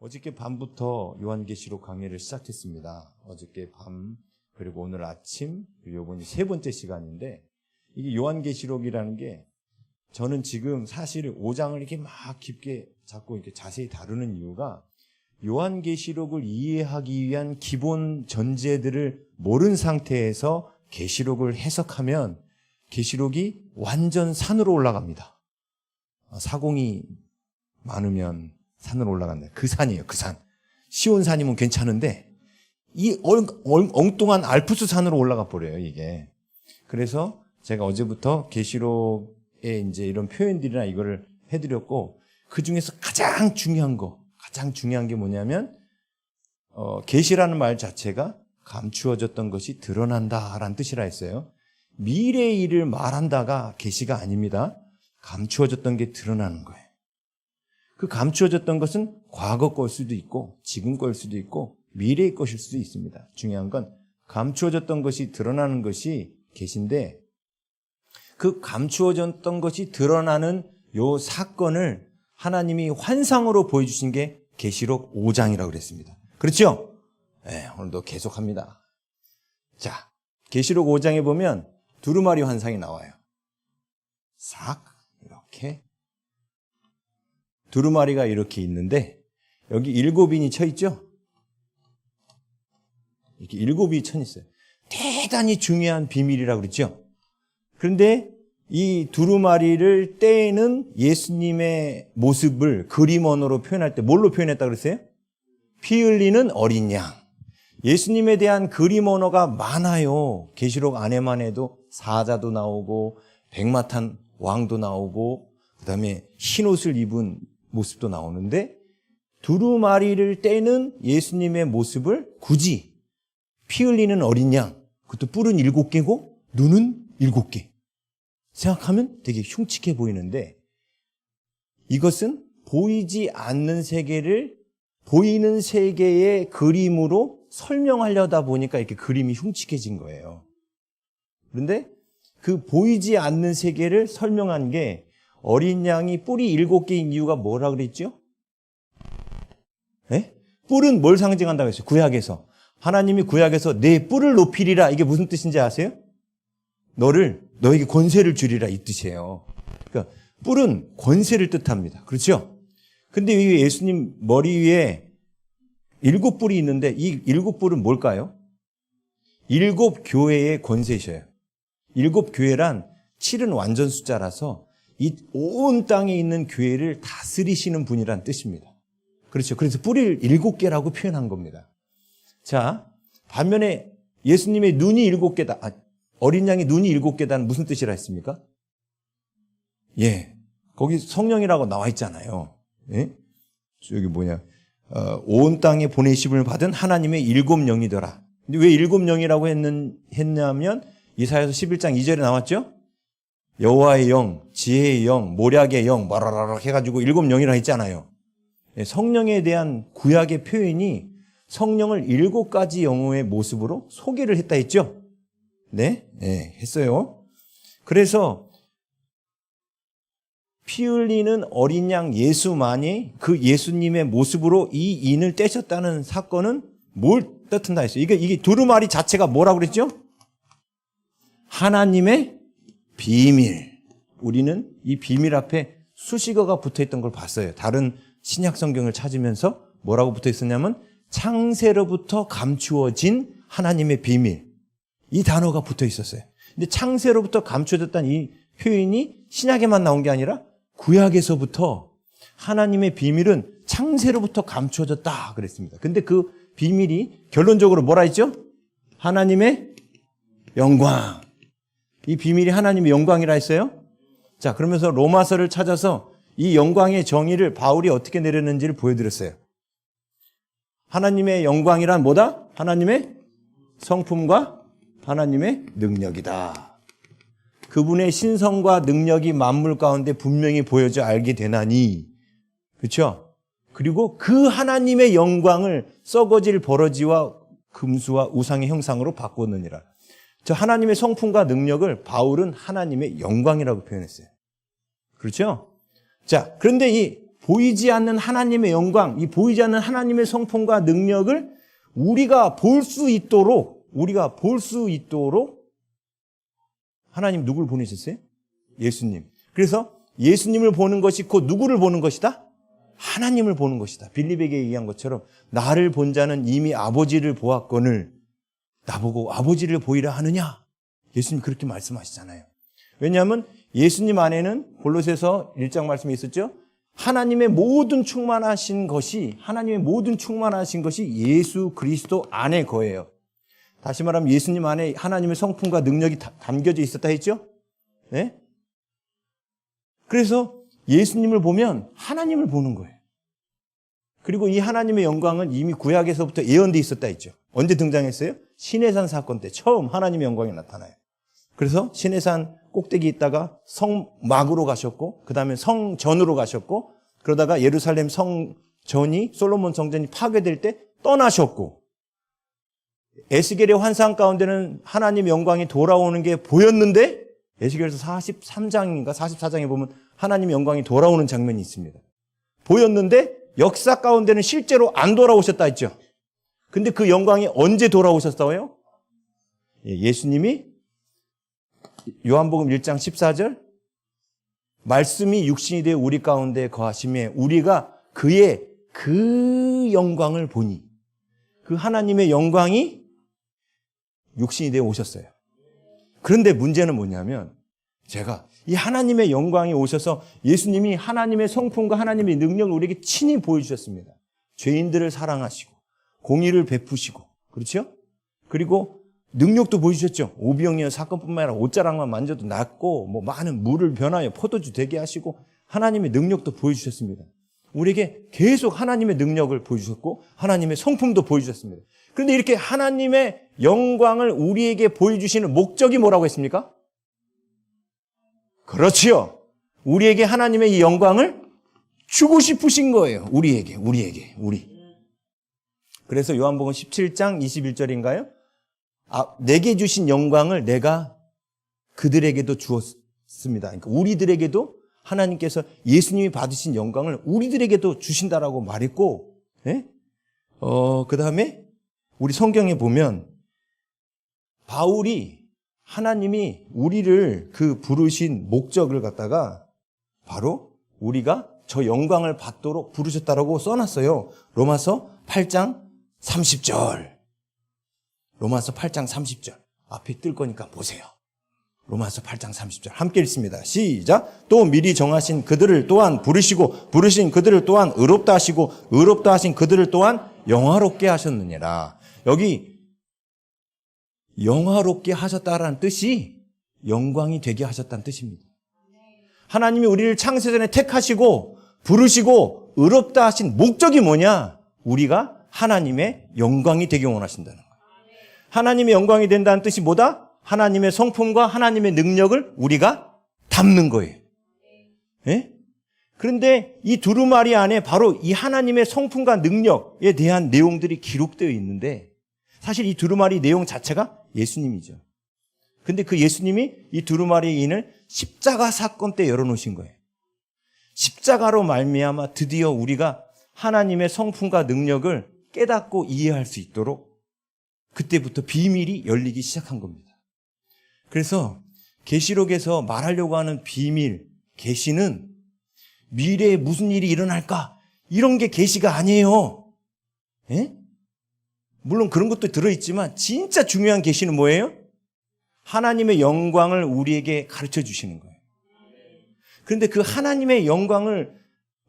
어저께 밤부터 요한계시록 강의를 시작했습니다. 어저께 밤 그리고 오늘 아침 그리고 이번이 세 번째 시간인데 이게 요한계시록이라는 게 저는 지금 사실 5장을 이렇게 막 깊게 자꾸 이렇게 자세히 다루는 이유가 요한계시록을 이해하기 위한 기본 전제들을 모른 상태에서 계시록을 해석하면 계시록이 완전 산으로 올라갑니다. 사공이 많으면 산으로 올라간다. 그 산이에요. 그 산. 시온산이면 괜찮은데 이 엉뚱한 알프스 산으로 올라가 버려요. 이게. 그래서 제가 어제부터 계시록에 이제 이런 표현들이나 이거를 해드렸고 그 중에서 가장 중요한 게 뭐냐면 계시라는 말 자체가 감추어졌던 것이 드러난다라는 뜻이라 했어요. 미래의 일을 말한다가 계시가 아닙니다. 감추어졌던 게 드러나는 거예요. 그 감추어졌던 것은 과거 걸 수도 있고 지금 걸 수도 있고 미래의 것일 수도 있습니다. 중요한 건 감추어졌던 것이 드러나는 것이 계시인데 그 감추어졌던 것이 드러나는 요 사건을 하나님이 환상으로 보여주신 게 계시록 5장이라고 그랬습니다. 그렇죠? 네, 오늘도 계속합니다. 자, 계시록 5장에 보면 두루마리 환상이 나와요. 싹 이렇게 두루마리가 이렇게 있는데 여기 7인이 쳐 있죠? 이렇게 7이 쳐 있어요. 대단히 중요한 비밀이라고 그랬죠? 그런데 이 두루마리를 떼는 예수님의 모습을 그림 언어로 표현할 때 뭘로 표현했다고 그랬어요? 피 흘리는 어린 양. 예수님에 대한 그림 언어가 많아요. 계시록 안에만 해도 사자도 나오고 백마탄 왕도 나오고 그다음에 흰옷을 입은 모습도 나오는데 두루마리를 떼는 예수님의 모습을 굳이 피 흘리는 어린 양, 그것도 뿔은 7개고 눈은 7개. 생각하면 되게 흉측해 보이는데 이것은 보이지 않는 세계를 보이는 세계의 그림으로 설명하려다 보니까 이렇게 그림이 흉측해진 거예요. 그런데 그 보이지 않는 세계를 설명한 게 어린 양이 뿔이 7개인 이유가 뭐라 그랬죠? 네? 뿔은 뭘 상징한다고 했어요? 구약에서. 하나님이 구약에서 내 뿔을 높이리라. 이게 무슨 뜻인지 아세요? 너에게 권세를 주리라 이 뜻이에요. 그러니까 뿔은 권세를 뜻합니다. 그렇죠? 근데 이 예수님 머리 위에 7뿔이 있는데 이 7뿔은 뭘까요? 7교회의 권세셔요. 7교회란 7은 완전 숫자라서 이 온 땅에 있는 교회를 다스리시는 분이란 뜻입니다. 그렇죠. 그래서 뿔을 7개라고 표현한 겁니다. 자, 반면에 예수님의 눈이 7개다. 어린 양의 눈이 7개다는 무슨 뜻이라 했습니까? 예. 거기 성령이라고 나와 있잖아요. 예? 여기 온 땅에 보내심을 받은 하나님의 7영이더라. 근데 왜 7영이라고 했냐면 이사야서 11장 2절에 나왔죠? 여호와의 영, 지혜의 영, 모략의 영, 마라라라 해가지고 7영이라 했잖아요. 성령에 대한 구약의 표현이 성령을 7가지 영혼의 모습으로 소개를 했다 했죠? 네, 했어요. 그래서 피 흘리는 어린 양 예수만이 그 예수님의 모습으로 이 인을 떼셨다는 사건은 뭘 뜻한다 했어요? 이게 두루마리 자체가 뭐라고 그랬죠? 하나님의 비밀. 우리는 이 비밀 앞에 수식어가 붙어있던 걸 봤어요. 다른 신약 성경을 찾으면서 뭐라고 붙어있었냐면 창세로부터 감추어진 하나님의 비밀. 이 단어가 붙어있었어요. 근데 창세로부터 감추어졌다는 이 표현이 신약에만 나온 게 아니라 구약에서부터 하나님의 비밀은 창세로부터 감추어졌다 그랬습니다. 근데 그 비밀이 결론적으로 뭐라 했죠? 하나님의 영광. 이 비밀이 하나님의 영광이라 했어요. 자, 그러면서 로마서를 찾아서 이 영광의 정의를 바울이 어떻게 내렸는지를 보여드렸어요. 하나님의 영광이란 뭐다? 하나님의 성품과 하나님의 능력이다. 그분의 신성과 능력이 만물 가운데 분명히 보여져 알게 되나니. 그렇죠? 그리고 그 하나님의 영광을 썩어질 버러지와 금수와 우상의 형상으로 바꾸느니라. 저 하나님의 성품과 능력을 바울은 하나님의 영광이라고 표현했어요. 그렇죠? 자, 그런데 이 보이지 않는 하나님의 영광, 이 보이지 않는 하나님의 성품과 능력을 우리가 볼 수 있도록 하나님 누굴 보내셨어요? 예수님. 그래서 예수님을 보는 것이 곧 누구를 보는 것이다? 하나님을 보는 것이다. 빌립에게 얘기한 것처럼 나를 본 자는 이미 아버지를 보았거늘 나보고 아버지를 보이라 하느냐? 예수님 그렇게 말씀하시잖아요. 왜냐하면 예수님 안에는 골로새서 1장 말씀에 있었죠. 하나님의 모든 충만하신 것이 예수 그리스도 안에 거예요. 다시 말하면 예수님 안에 하나님의 성품과 능력이 담겨져 있었다 했죠. 네? 그래서 예수님을 보면 하나님을 보는 거예요. 그리고 이 하나님의 영광은 이미 구약에서부터 예언되어 있었다 했죠. 언제 등장했어요? 시내산 사건 때 처음 하나님의 영광이 나타나요. 그래서 시내산 꼭대기 있다가 성막으로 가셨고 그 다음에 성전으로 가셨고 그러다가 예루살렘 성전이 솔로몬 성전이 파괴될 때 떠나셨고 에스겔의 환상 가운데는 하나님의 영광이 돌아오는 게 보였는데 에스겔에서 43장인가 44장에 보면 하나님의 영광이 돌아오는 장면이 있습니다. 보였는데 역사 가운데는 실제로 안 돌아오셨다 했죠. 근데 그 영광이 언제 돌아오셨어요? 예수님이 요한복음 1장 14절 말씀이 육신이 되어 우리 가운데 거하심에 우리가 그의 그 영광을 보니 그 하나님의 영광이 육신이 되어 오셨어요. 그런데 문제는 뭐냐면 제가 이 하나님의 영광이 오셔서 예수님이 하나님의 성품과 하나님의 능력을 우리에게 친히 보여주셨습니다. 죄인들을 사랑하시고 공의를 베푸시고 그렇죠? 그리고 능력도 보여주셨죠. 오병이어 사건뿐만 아니라 옷자락만 만져도 낫고 뭐 많은 물을 변하여 포도주 되게 하시고 하나님의 능력도 보여주셨습니다. 우리에게 계속 하나님의 능력을 보여주셨고 하나님의 성품도 보여주셨습니다. 그런데 이렇게 하나님의 영광을 우리에게 보여주시는 목적이 뭐라고 했습니까? 그렇지요. 우리에게 하나님의 이 영광을 주고 싶으신 거예요. 우리. 그래서 요한복음 17장 21절인가요? 내게 주신 영광을 내가 그들에게도 주었습니다. 그러니까 우리들에게도 하나님께서 예수님이 받으신 영광을 우리들에게도 주신다라고 말했고, 네? 그 다음에 우리 성경에 보면 바울이 하나님이 우리를 그 부르신 목적을 갖다가 바로 우리가 저 영광을 받도록 부르셨다라고 써놨어요. 로마서 8장 30절. 로마서 8장 30절. 앞에 뜰 거니까 보세요. 로마서 8장 30절. 함께 읽습니다. 시작. 또 미리 정하신 그들을 또한 부르시고 부르신 그들을 또한 의롭다 하시고 의롭다 하신 그들을 또한 영화롭게 하셨느니라. 여기 영화롭게 하셨다라는 뜻이 영광이 되게 하셨다는 뜻입니다. 하나님이 우리를 창세전에 택하시고 부르시고 의롭다 하신 목적이 뭐냐? 우리가 하나님의 영광이 되게 원하신다는 거예요. 하나님의 영광이 된다는 뜻이 뭐다? 하나님의 성품과 하나님의 능력을 우리가 담는 거예요. 예? 그런데 이 두루마리 안에 바로 이 하나님의 성품과 능력에 대한 내용들이 기록되어 있는데 사실 이 두루마리 내용 자체가 예수님이죠. 근데 그 예수님이 이 두루마리 인을 십자가 사건 때 열어놓으신 거예요. 십자가로 말미암아 드디어 우리가 하나님의 성품과 능력을 깨닫고 이해할 수 있도록 그때부터 비밀이 열리기 시작한 겁니다. 그래서 계시록에서 말하려고 하는 비밀, 계시는 미래에 무슨 일이 일어날까? 이런 게 계시가 아니에요. 예? 물론 그런 것도 들어있지만 진짜 중요한 계시는 뭐예요? 하나님의 영광을 우리에게 가르쳐 주시는 거예요. 그런데 그 하나님의 영광을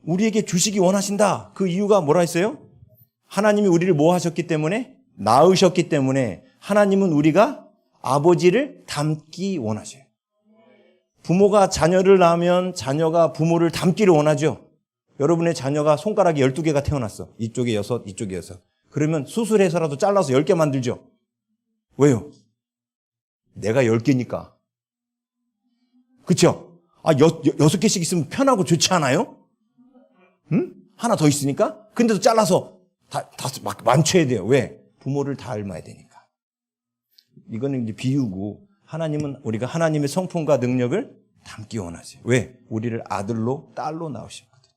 우리에게 주시기 원하신다. 그 이유가 뭐라 했어요? 하나님이 우리를 뭐 하셨기 때문에? 낳으셨기 때문에 하나님은 우리가 아버지를 닮기 원하셔요. 부모가 자녀를 낳으면 자녀가 부모를 닮기를 원하죠. 여러분의 자녀가 손가락이 12개가 태어났어. 이쪽에 6, 이쪽에 6. 그러면 수술해서라도 잘라서 10개 만들죠. 왜요? 내가 10개니까. 그쵸? 6개씩 있으면 편하고 좋지 않아요? 응? 하나 더 있으니까? 근데도 잘라서 다 만쳐야 돼요. 왜? 부모를 닮아야 되니까. 이거는 이제 비유고, 하나님은 우리가 하나님의 성품과 능력을 담기 원하세요. 왜? 우리를 아들로, 딸로 낳으셨거든.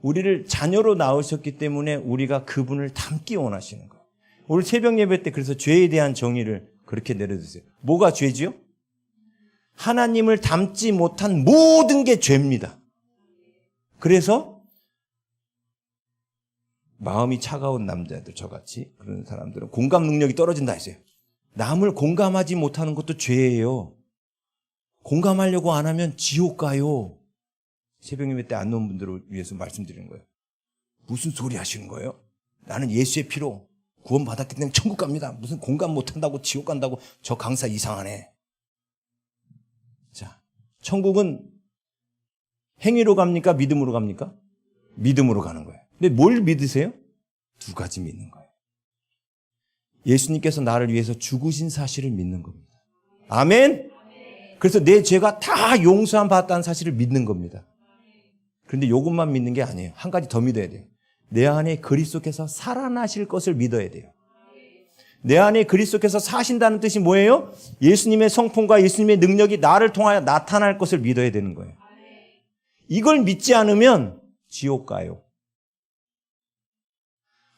우리를 자녀로 낳으셨기 때문에 우리가 그분을 닮기 원하시는 거예요. 오늘 새벽 예배 때 그래서 죄에 대한 정의를 그렇게 내려주세요. 뭐가 죄지요? 하나님을 닮지 못한 모든 게 죄입니다. 그래서 마음이 차가운 남자들, 저같이 그런 사람들은 공감 능력이 떨어진다 했어요. 남을 공감하지 못하는 것도 죄예요. 공감하려고 안 하면 지옥 가요. 새벽 예배 때 안 놓은 분들을 위해서 말씀드리는 거예요. 무슨 소리 하시는 거예요? 나는 예수의 피로 구원 받았기 때문에 천국 갑니다. 무슨 공감 못한다고 지옥 간다고. 저 강사 이상하네. 자, 천국은 행위로 갑니까? 믿음으로 갑니까? 믿음으로 가는 거예요. 근데 뭘 믿으세요? 두 가지 믿는 거예요. 예수님께서 나를 위해서 죽으신 사실을 믿는 겁니다. 아멘? 그래서 내 죄가 다 용서함 받았다는 사실을 믿는 겁니다. 그런데 이것만 믿는 게 아니에요. 한 가지 더 믿어야 돼요. 내 안에 그리스도께서 살아나실 것을 믿어야 돼요. 내 안에 그리스도께서 사신다는 뜻이 뭐예요? 예수님의 성품과 예수님의 능력이 나를 통하여 나타날 것을 믿어야 되는 거예요. 이걸 믿지 않으면 지옥 가요.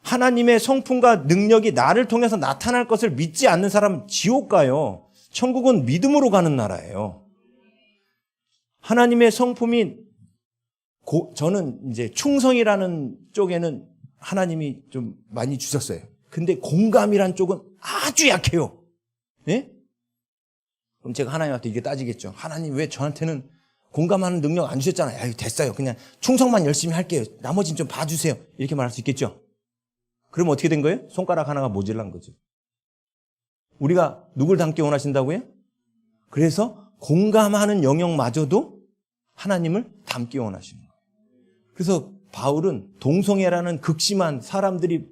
하나님의 성품과 능력이 나를 통해서 나타날 것을 믿지 않는 사람은 지옥 가요. 천국은 믿음으로 가는 나라예요. 하나님의 성품이 저는 이제 충성이라는 쪽에는 하나님이 좀 많이 주셨어요. 근데 공감이란 쪽은 아주 약해요. 예? 그럼 제가 하나님한테 이게 따지겠죠. 하나님 왜 저한테는 공감하는 능력 안 주셨잖아요. 아유, 됐어요. 그냥 충성만 열심히 할게요. 나머지는 좀 봐주세요. 이렇게 말할 수 있겠죠. 그럼 어떻게 된 거예요? 손가락 하나가 모질란 거죠. 우리가 누굴 닮기 원하신다고요? 그래서 공감하는 영역마저도 하나님을 닮기 원하시는 거예요. 그래서 바울은 동성애라는 극심한 사람들이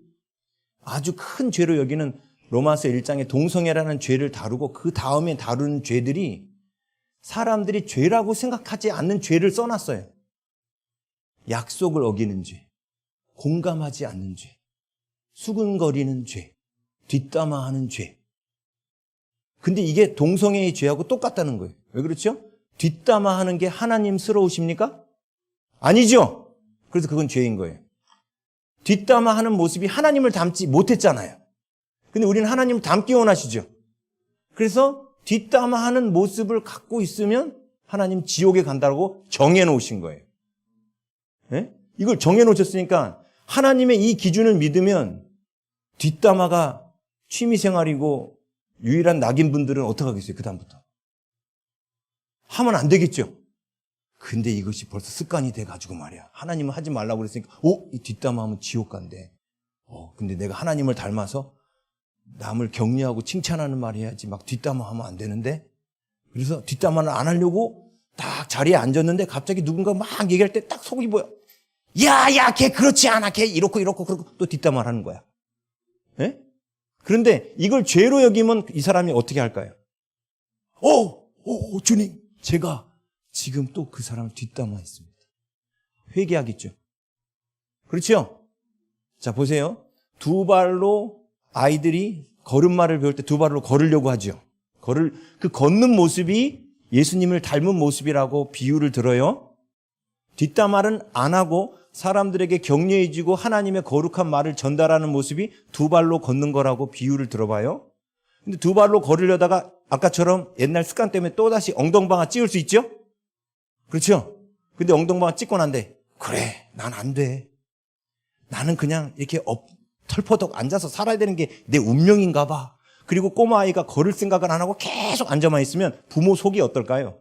아주 큰 죄로 여기는 로마서 1장에 동성애라는 죄를 다루고 그 다음에 다루는 죄들이 사람들이 죄라고 생각하지 않는 죄를 써놨어요. 약속을 어기는 죄, 공감하지 않는 죄, 수근거리는 죄, 뒷담화하는 죄. 근데 이게 동성애의 죄하고 똑같다는 거예요. 왜 그렇죠? 뒷담화하는 게 하나님스러우십니까? 아니죠. 그래서 그건 죄인 거예요. 뒷담화하는 모습이 하나님을 닮지 못했잖아요. 근데 우리는 하나님을 닮기 원하시죠. 그래서 뒷담화하는 모습을 갖고 있으면 하나님 지옥에 간다고 정해놓으신 거예요. 네? 이걸 정해놓으셨으니까 하나님의 이 기준을 믿으면 뒷담화가 취미생활이고 유일한 낙인분들은 어떻게 하겠어요? 그 다음부터 하면 안 되겠죠. 근데 이것이 벌써 습관이 돼가지고 말이야. 하나님은 하지 말라고 그랬으니까 이 뒷담화하면 지옥 간대. 근데 내가 하나님을 닮아서 남을 격려하고 칭찬하는 말 해야지 막 뒷담화하면 안 되는데, 그래서 뒷담화를 안 하려고 딱 자리에 앉았는데 갑자기 누군가 막 얘기할 때 딱 속이 보여. 야, 걔 그렇지 않아. 걔 이렇고 그러고 또 뒷담화를 하는 거야. 네? 그런데 이걸 죄로 여기면 이 사람이 어떻게 할까요? 주님, 제가 지금 또 그 사람을 뒷담화했습니다. 회개하겠죠. 그렇죠? 자, 보세요. 두 발로 아이들이 걸음마를 배울 때 두 발로 걸으려고 하죠. 그 걷는 모습이 예수님을 닮은 모습이라고 비유를 들어요. 뒷담화는 안 하고 사람들에게 격려해주고 하나님의 거룩한 말을 전달하는 모습이 두 발로 걷는 거라고 비유를 들어봐요. 근데 두 발로 걸으려다가 아까처럼 옛날 습관 때문에 또다시 엉덩방아 찌울 수 있죠? 그렇죠? 근데 엉덩방아 찍고 난데, 그래, 난 안 돼. 나는 그냥 이렇게 털퍼덕 앉아서 살아야 되는 게 내 운명인가 봐. 그리고 꼬마아이가 걸을 생각을 안 하고 계속 앉아만 있으면 부모 속이 어떨까요?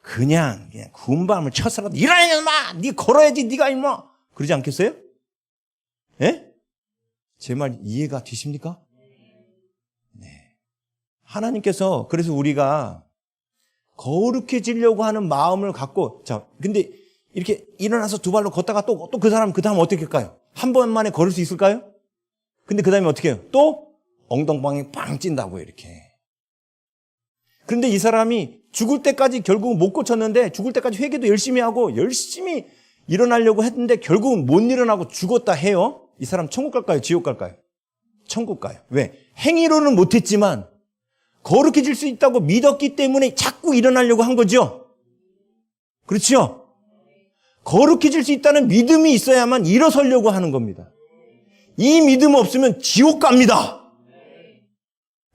그냥 군밤을 쳐서라도 일어나 임마! 네 걸어야지 네가 임마! 그러지 않겠어요? 예? 제 말 이해가 되십니까? 네. 하나님께서 그래서 우리가 거룩해지려고 하는 마음을 갖고, 자, 근데 이렇게 일어나서 두 발로 걷다가 또 그 사람 그 다음 어떻게 할까요? 한 번 만에 걸을 수 있을까요? 근데 그 다음에 어떻게 해요? 또 엉덩방에 빵 찐다고요, 이렇게. 그런데 이 사람이 죽을 때까지 결국은 못 고쳤는데, 죽을 때까지 회개도 열심히 하고 열심히 일어나려고 했는데 결국은 못 일어나고 죽었다 해요. 이 사람 천국 갈까요? 지옥 갈까요? 천국 가요. 왜? 행위로는 못했지만 거룩해질 수 있다고 믿었기 때문에 자꾸 일어나려고 한 거죠. 그렇죠? 거룩해질 수 있다는 믿음이 있어야만 일어서려고 하는 겁니다. 이 믿음 없으면 지옥 갑니다.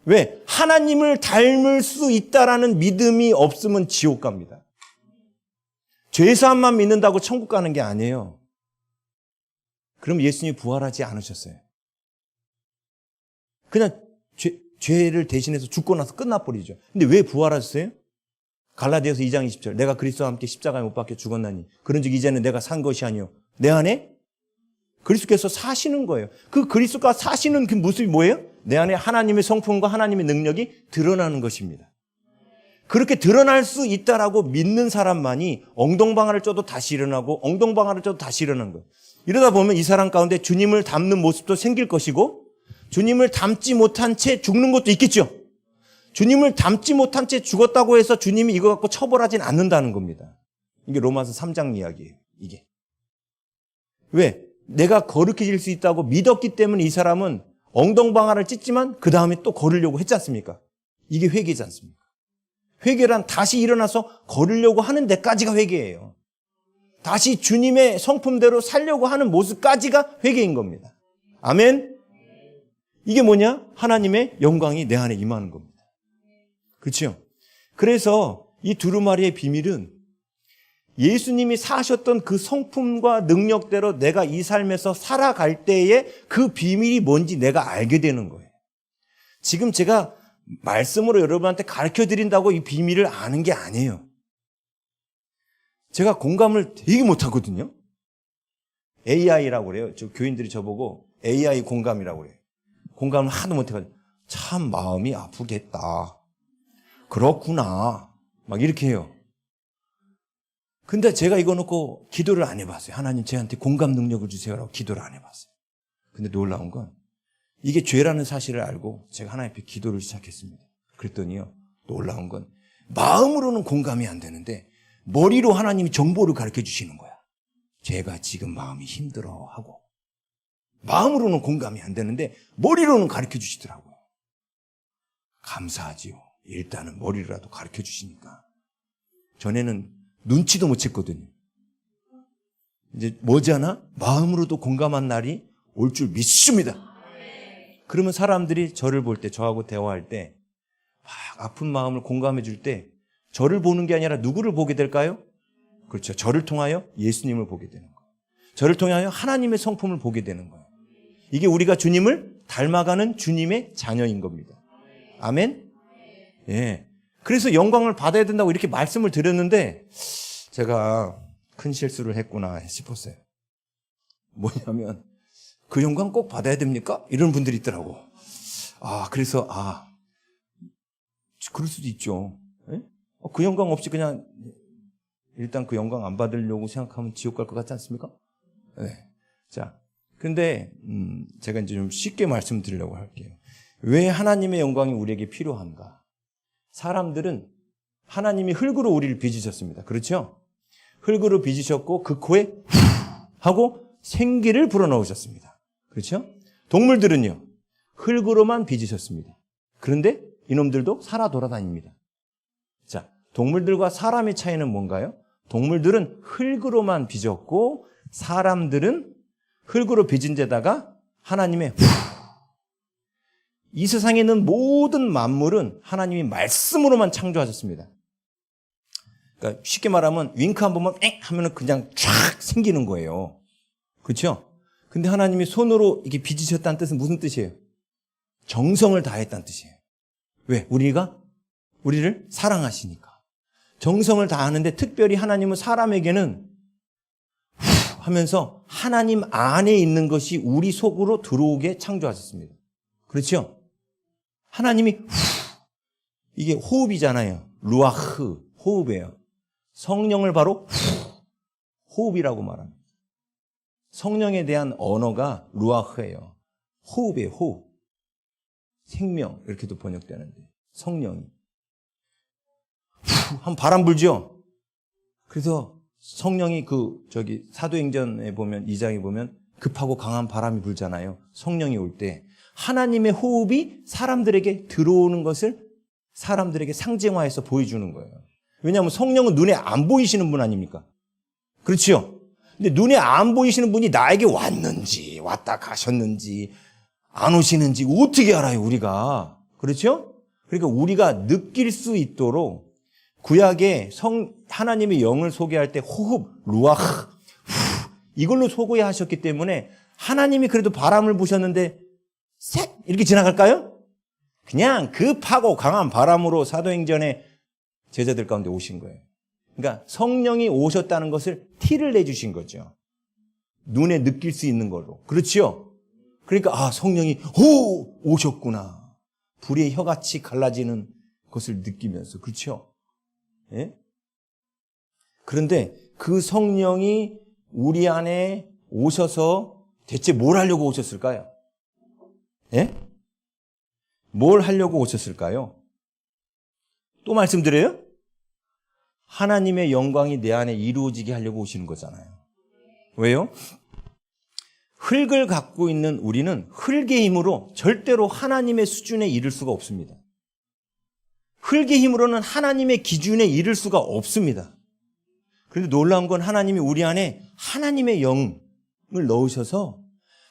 왜? 하나님을 닮을 수 있다라는 믿음이 없으면 지옥 갑니다. 죄사함만 믿는다고 천국 가는 게 아니에요. 그럼 예수님이 부활하지 않으셨어요. 그냥 죄를 대신해서 죽고 나서 끝나버리죠. 근데 왜 부활하셨어요? 갈라디아서 2장 20절. 내가 그리스도와 함께 십자가에 못 박혀 죽었나니 그런즉 이제는 내가 산 것이 아니요 내 안에 그리스도께서 사시는 거예요. 그 그리스도가 사시는 그 모습이 뭐예요? 내 안에 하나님의 성품과 하나님의 능력이 드러나는 것입니다. 그렇게 드러날 수 있다라고 믿는 사람만이 엉덩방아를 쪄도 다시 일어나고 엉덩방아를 쪄도 다시 일어나는 거예요. 이러다 보면 이 사람 가운데 주님을 닮는 모습도 생길 것이고 주님을 닮지 못한 채 죽는 것도 있겠죠. 주님을 닮지 못한 채 죽었다고 해서 주님이 이거 갖고 처벌하진 않는다는 겁니다. 이게 로마서 3장 이야기예요. 이게. 왜? 내가 거룩해질 수 있다고 믿었기 때문에 이 사람은 엉덩방아를 찢지만 그 다음에 또 걸으려고 했지 않습니까? 이게 회개지 않습니까? 회개란 다시 일어나서 걸으려고 하는 데까지가 회개예요. 다시 주님의 성품대로 살려고 하는 모습까지가 회개인 겁니다. 아멘? 이게 뭐냐? 하나님의 영광이 내 안에 임하는 겁니다. 그렇죠? 그래서 이 두루마리의 비밀은 예수님이 사셨던 그 성품과 능력대로 내가 이 삶에서 살아갈 때에 그 비밀이 뭔지 내가 알게 되는 거예요. 지금 제가 말씀으로 여러분한테 가르쳐 드린다고 이 비밀을 아는 게 아니에요. 제가 공감을 되게 못하거든요. AI라고 그래요. 저 교인들이 저보고 AI 공감이라고 그래요. 공감을 하도 못해가지고 참 마음이 아프겠다. 그렇구나. 막 이렇게 해요. 근데 제가 이거 놓고 기도를 안 해봤어요. 하나님 저한테 공감 능력을 주세요라고 기도를 안 해봤어요. 근데 놀라운 건 이게 죄라는 사실을 알고 제가 하나님 앞에 기도를 시작했습니다. 그랬더니요. 놀라운 건 마음으로는 공감이 안 되는데 머리로 하나님이 정보를 가르쳐 주시는 거야. 제가 지금 마음이 힘들어하고 마음으로는 공감이 안 되는데 머리로는 가르쳐 주시더라고요. 감사하지요. 일단은 머리로라도 가르쳐 주시니까. 전에는 눈치도 못 챘거든요. 이제 머지않아 마음으로도 공감한 날이 올 줄 믿습니다. 그러면 사람들이 저를 볼 때, 저하고 대화할 때 아픈 마음을 공감해 줄 때 저를 보는 게 아니라 누구를 보게 될까요? 그렇죠. 저를 통하여 예수님을 보게 되는 거예요. 저를 통하여 하나님의 성품을 보게 되는 거예요. 이게 우리가 주님을 닮아가는 주님의 자녀인 겁니다. 아멘? 예. 그래서 영광을 받아야 된다고 이렇게 말씀을 드렸는데 제가 큰 실수를 했구나 싶었어요. 뭐냐면 그 영광 꼭 받아야 됩니까? 이런 분들이 있더라고. 그래서 그럴 수도 있죠. 예? 그 영광 없이 그냥 일단 그 영광 안 받으려고 생각하면 지옥 갈 것 같지 않습니까? 네. 자, 근데 제가 이제 좀 쉽게 말씀드리려고 할게요. 왜 하나님의 영광이 우리에게 필요한가? 사람들은 하나님이 흙으로 우리를 빚으셨습니다. 그렇죠? 흙으로 빚으셨고 그 코에 후 하고 생기를 불어넣으셨습니다. 그렇죠? 동물들은요. 흙으로만 빚으셨습니다. 그런데 이놈들도 살아 돌아다닙니다. 자, 동물들과 사람의 차이는 뭔가요? 동물들은 흙으로만 빚었고 사람들은 흙으로 빚은 데다가 하나님의 이 세상에 있는 모든 만물은 하나님이 말씀으로만 창조하셨습니다. 그러니까 쉽게 말하면 윙크 한 번만 엥 하면은 그냥 쫙 생기는 거예요. 그렇죠? 근데 하나님이 손으로 이렇게 빚으셨다는 뜻은 무슨 뜻이에요? 정성을 다했다는 뜻이에요. 왜? 우리를 사랑하시니까. 정성을 다하는데 특별히 하나님은 사람에게는 하면서 하나님 안에 있는 것이 우리 속으로 들어오게 창조하셨습니다. 그렇죠? 하나님이 이게 호흡이잖아요. 루아흐, 호흡이에요. 성령을 바로 호흡이라고 말합니다. 성령에 대한 언어가 루아흐예요. 호흡이에요, 호흡. 생명, 이렇게도 번역되는데. 성령이. 한 바람 불죠? 그래서 성령이 사도행전에 보면, 2장에 보면 급하고 강한 바람이 불잖아요. 성령이 올 때. 하나님의 호흡이 사람들에게 들어오는 것을 사람들에게 상징화해서 보여주는 거예요. 왜냐하면 성령은 눈에 안 보이시는 분 아닙니까? 그렇죠? 근데 눈에 안 보이시는 분이 나에게 왔는지, 왔다 가셨는지, 안 오시는지 어떻게 알아요, 우리가? 그렇죠? 그러니까 우리가 느낄 수 있도록 구약에 하나님의 영을 소개할 때 호흡, 루아흐, 이걸로 소개하셨기 때문에 하나님이 그래도 바람을 부셨는데 색 이렇게 지나갈까요? 그냥 급하고 강한 바람으로 사도행전에 제자들 가운데 오신 거예요. 그러니까 성령이 오셨다는 것을 티를 내주신 거죠. 눈에 느낄 수 있는 걸로. 그렇죠? 그러니까 성령이 오셨구나. 불의 혀같이 갈라지는 것을 느끼면서. 그렇죠? 예? 그런데 그 성령이 우리 안에 오셔서 대체 뭘 하려고 오셨을까요? 예? 뭘 하려고 오셨을까요? 또 말씀드려요? 하나님의 영광이 내 안에 이루어지게 하려고 오시는 거잖아요. 왜요? 흙을 갖고 있는 우리는 흙의 힘으로 절대로 하나님의 수준에 이를 수가 없습니다. 흙의 힘으로는 하나님의 기준에 이를 수가 없습니다. 그런데 놀라운 건 하나님이 우리 안에 하나님의 영을 넣으셔서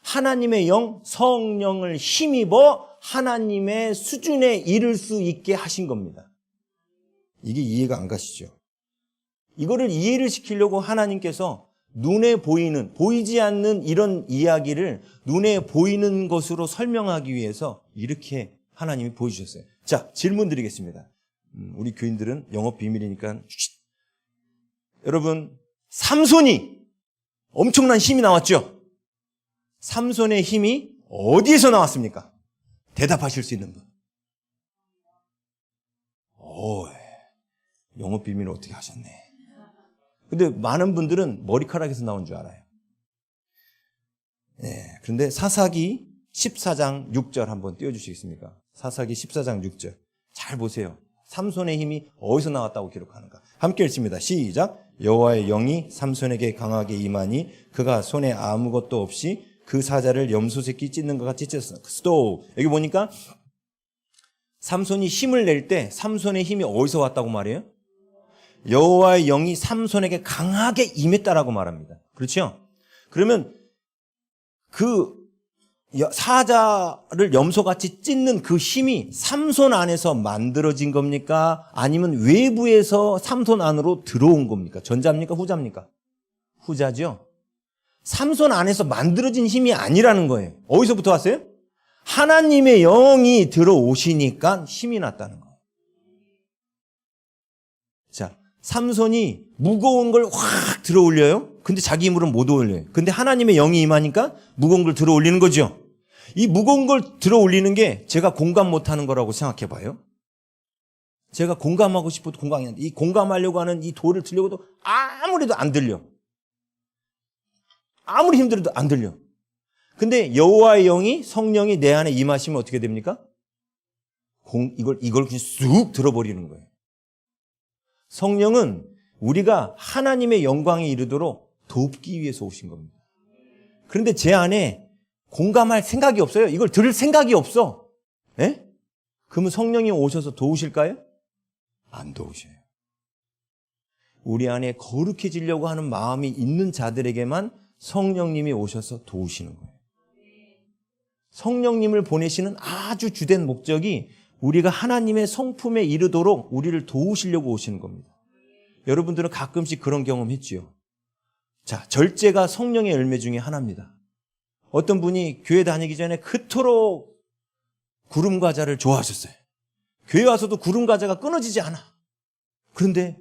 하나님의 영, 성령을 힘입어 하나님의 수준에 이를 수 있게 하신 겁니다. 이게 이해가 안 가시죠? 이거를 이해를 시키려고 하나님께서 눈에 보이는, 보이지 않는 이런 이야기를 눈에 보이는 것으로 설명하기 위해서 이렇게 하나님이 보여주셨어요. 자, 질문 드리겠습니다. 우리 교인들은 영업 비밀이니까. 여러분, 삼손이 엄청난 힘이 나왔죠? 삼손의 힘이 어디에서 나왔습니까? 대답하실 수 있는 분. 영업 비밀을 어떻게 하셨네. 근데 많은 분들은 머리카락에서 나온 줄 알아요. 네, 그런데 사사기 14장 6절 한번 띄워주시겠습니까? 사사기 14장 6절. 잘 보세요. 삼손의 힘이 어디서 나왔다고 기록하는가. 함께 읽습니다. 시작. 여호와의 영이 삼손에게 강하게 임하니 그가 손에 아무것도 없이 그 사자를 염소새끼 찢는 것 같이 찢었어. 스톱. 여기 보니까 삼손이 힘을 낼 때 삼손의 힘이 어디서 왔다고 말해요? 여호와의 영이 삼손에게 강하게 임했다라고 말합니다. 그렇죠? 그러면 그 사자를 염소같이 찢는 그 힘이 삼손 안에서 만들어진 겁니까? 아니면 외부에서 삼손 안으로 들어온 겁니까? 전자입니까? 후자입니까? 후자죠. 삼손 안에서 만들어진 힘이 아니라는 거예요. 어디서부터 왔어요? 하나님의 영이 들어오시니까 힘이 났다는 거예요. 자, 삼손이 무거운 걸 확 들어 올려요. 근데 자기 힘으로는 못 올려요. 근데 하나님의 영이 임하니까 무거운 걸 들어 올리는 거죠. 이 무거운 걸 들어 올리는 게 제가 공감 못하는 거라고 생각해 봐요. 제가 공감하고 싶어도 공감이 안 돼. 이 공감하려고 하는 이 돌을 들려고도 아무래도 안 들려. 아무리 힘들어도 안 들려. 근데 여호와의 영이, 성령이 내 안에 임하시면 어떻게 됩니까? 이걸 그냥 쑥 들어버리는 거예요. 성령은 우리가 하나님의 영광에 이르도록 돕기 위해서 오신 겁니다. 그런데 제 안에 공감할 생각이 없어요. 이걸 들을 생각이 없어. 예? 그러면 성령이 오셔서 도우실까요? 안 도우셔요. 우리 안에 거룩해지려고 하는 마음이 있는 자들에게만 성령님이 오셔서 도우시는 거예요. 성령님을 보내시는 아주 주된 목적이 우리가 하나님의 성품에 이르도록 우리를 도우시려고 오시는 겁니다. 여러분들은 가끔씩 그런 경험 했지요. 자, 절제가 성령의 열매 중에 하나입니다. 어떤 분이 교회 다니기 전에 그토록 구름 과자를 좋아하셨어요. 교회 와서도 구름 과자가 끊어지지 않아. 그런데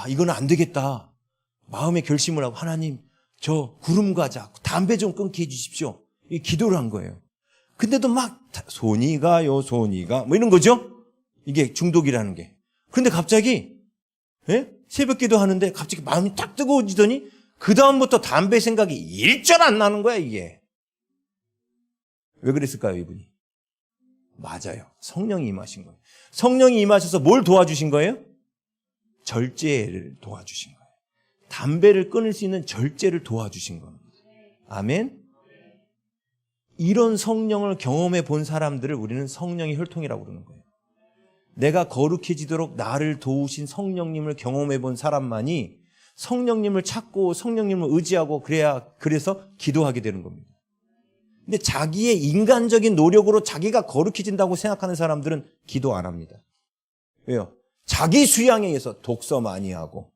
이거는 안 되겠다. 마음에 결심을 하고 하나님, 저 구름 과자, 담배 좀 끊게 해주십시오. 이 기도를 한 거예요. 근데도 막 손이 가요, 손이 가 뭐 이런 거죠. 이게 중독이라는 게. 그런데 갑자기 새벽 기도하는데 갑자기 마음이 딱 뜨거워지더니 그 다음부터 담배 생각이 일절 안 나는 거야 이게. 왜 그랬을까요 이분이? 맞아요. 성령이 임하신 거예요. 성령이 임하셔서 뭘 도와주신 거예요? 절제를 도와주신 거예요. 담배를 끊을 수 있는 절제를 도와주신 겁니다. 아멘. 이런 성령을 경험해 본 사람들을 우리는 성령의 혈통이라고 그러는 거예요. 내가 거룩해지도록 나를 도우신 성령님을 경험해 본 사람만이 성령님을 찾고 성령님을 의지하고 그래서 기도하게 되는 겁니다. 근데 자기의 인간적인 노력으로 자기가 거룩해진다고 생각하는 사람들은 기도 안 합니다. 왜요? 자기 수양에 의해서 독서 많이 하고,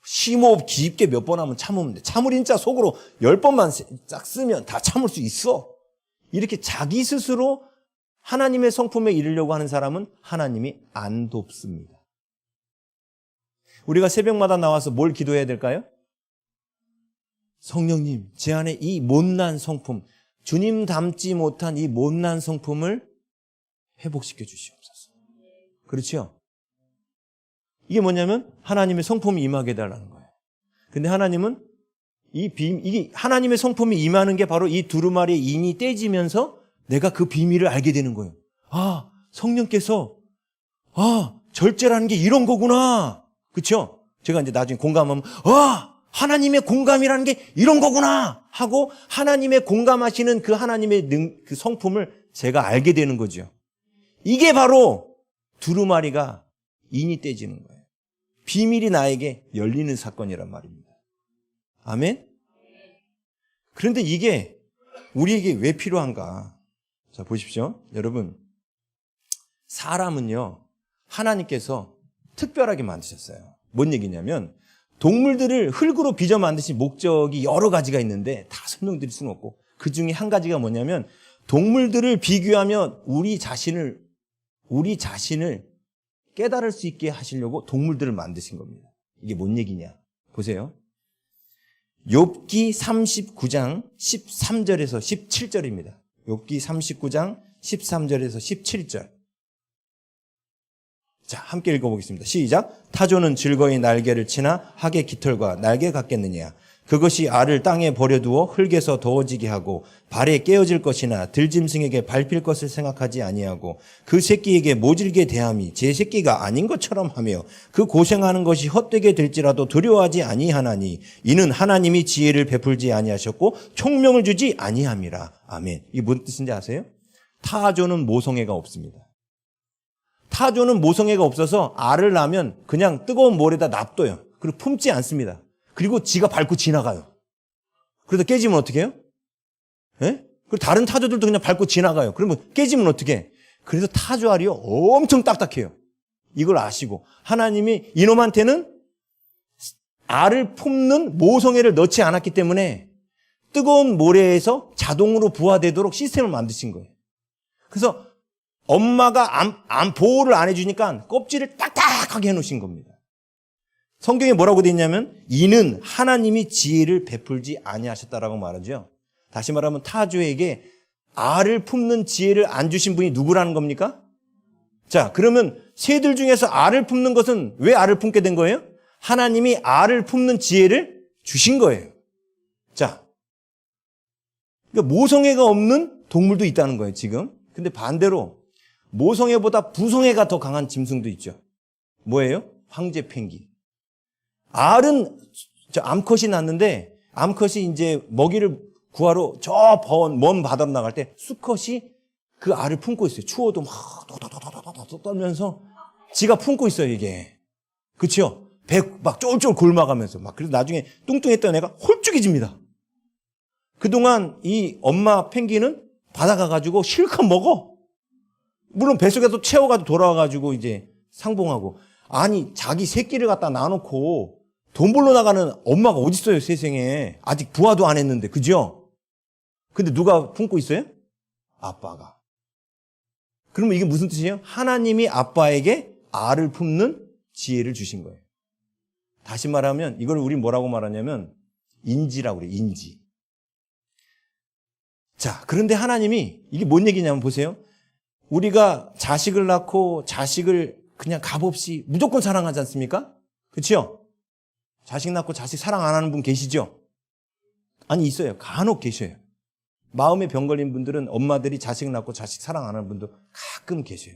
심호흡 깊게 몇 번 하면 참으면 돼. 참을 인자 속으로 10번만 쫙 쓰면 다 참을 수 있어. 이렇게 자기 스스로 하나님의 성품에 이르려고 하는 사람은 하나님이 안 돕습니다. 우리가 새벽마다 나와서 뭘 기도해야 될까요? 성령님, 제 안에 이 못난 성품, 주님 닮지 못한 이 못난 성품을 회복시켜 주시옵소서. 그렇죠? 이게 뭐냐면 하나님의 성품이 임하게 해달라는 거예요. 근데 하나님은 이게 하나님의 성품이 임하는 게 바로 이 두루마리의 인이 떼지면서 내가 그 비밀을 알게 되는 거예요. 아, 성령께서 절제라는 게 이런 거구나. 그렇죠? 제가 이제 나중에 공감하면 하나님의 공감이라는 게 이런 거구나 하고 하나님의 공감하시는 그 하나님의 그 성품을 제가 알게 되는 거죠. 이게 바로 두루마리가 인이 떼지는 거예요. 비밀이 나에게 열리는 사건이란 말입니다. 아멘? 그런데 이게 우리에게 왜 필요한가? 자, 보십시오. 여러분, 사람은요, 하나님께서 특별하게 만드셨어요. 뭔 얘기냐면, 동물들을 흙으로 빚어 만드신 목적이 여러 가지가 있는데 다 설명드릴 수는 없고, 그 중에 한 가지가 뭐냐면, 동물들을 비교하면 우리 자신을 깨달을 수 있게 하시려고 동물들을 만드신 겁니다. 이게 뭔 얘기냐? 보세요. 욥기 39장 13절에서 17절입니다. 욥기 39장 13절에서 17절. 자, 함께 읽어보겠습니다. 시작. 타조는 즐거이 날개를 치나 학의 깃털과 날개 같겠느냐. 그것이 알을 땅에 버려두어 흙에서 더워지게 하고 발에 깨어질 것이나 들짐승에게 밟힐 것을 생각하지 아니하고 그 새끼에게 모질게 대함이 제 새끼가 아닌 것처럼 하며 그 고생하는 것이 헛되게 될지라도 두려워하지 아니하나니 이는 하나님이 지혜를 베풀지 아니하셨고 총명을 주지 아니함이라. 아멘. 이게 무슨 뜻인지 아세요? 타조는 모성애가 없습니다. 타조는 모성애가 없어서 알을 낳으면 그냥 뜨거운 모래에다 놔둬요. 그리고 품지 않습니다. 그리고 지가 밟고 지나가요. 그러다 깨지면 어떻게 해요? 예? 그리고 다른 타조들도 그냥 밟고 지나가요. 그러면 깨지면 어떻게 해? 그래서 타조 알이요 엄청 딱딱해요. 이걸 아시고 하나님이 이놈한테는 알을 품는 모성애를 넣지 않았기 때문에 뜨거운 모래에서 자동으로 부화되도록 시스템을 만드신 거예요. 그래서 엄마가 보호를 안 해주니까 껍질을 딱딱하게 해놓으신 겁니다. 성경에 뭐라고 되어 있냐면 이는 하나님이 지혜를 베풀지 아니하셨다라고 말하죠. 다시 말하면 타조에게 알을 품는 지혜를 안 주신 분이 누구라는 겁니까? 자, 그러면 새들 중에서 알을 품는 것은 왜 알을 품게 된 거예요? 하나님이 알을 품는 지혜를 주신 거예요. 자, 그러니까 모성애가 없는 동물도 있다는 거예요, 지금. 근데 반대로 모성애보다 부성애가 더 강한 짐승도 있죠. 뭐예요? 황제 펭귄. 알은 암컷이 낳는데 암컷이 이제 먹이를 구하러 저 먼 바다로 나갈 때 수컷이 그 알을 품고 있어요. 추워도 막 도도도도도도 떨면서 지가 품고 있어요, 이게. 그렇죠? 배 막 쫄쫄 골마가면서 막 그래서 나중에 뚱뚱했던 애가 홀쭉해집니다. 그동안 이 엄마 펭귄은 바다 가가지고 실컷 먹어. 물론 뱃속에서 채워가지고 돌아와가지고 이제 상봉하고. 아니, 자기 새끼를 갖다 놔놓고 돈 벌러 나가는 엄마가 어딨어요, 세상에. 아직 부화도 안 했는데, 그죠? 근데 누가 품고 있어요? 아빠가. 그러면 이게 무슨 뜻이에요? 하나님이 아빠에게 알을 품는 지혜를 주신 거예요. 다시 말하면 이걸 우리 뭐라고 말하냐면 인지라고 그래요, 인지. 자, 그런데 하나님이 이게 뭔 얘기냐면 보세요. 우리가 자식을 낳고 자식을 그냥 값없이 무조건 사랑하지 않습니까? 그렇죠? 자식 낳고 자식 사랑 안 하는 분 계시죠? 아니, 있어요. 간혹 계셔요. 마음에 병 걸린 분들은 엄마들이 자식 낳고 자식 사랑 안 하는 분도 가끔 계셔요.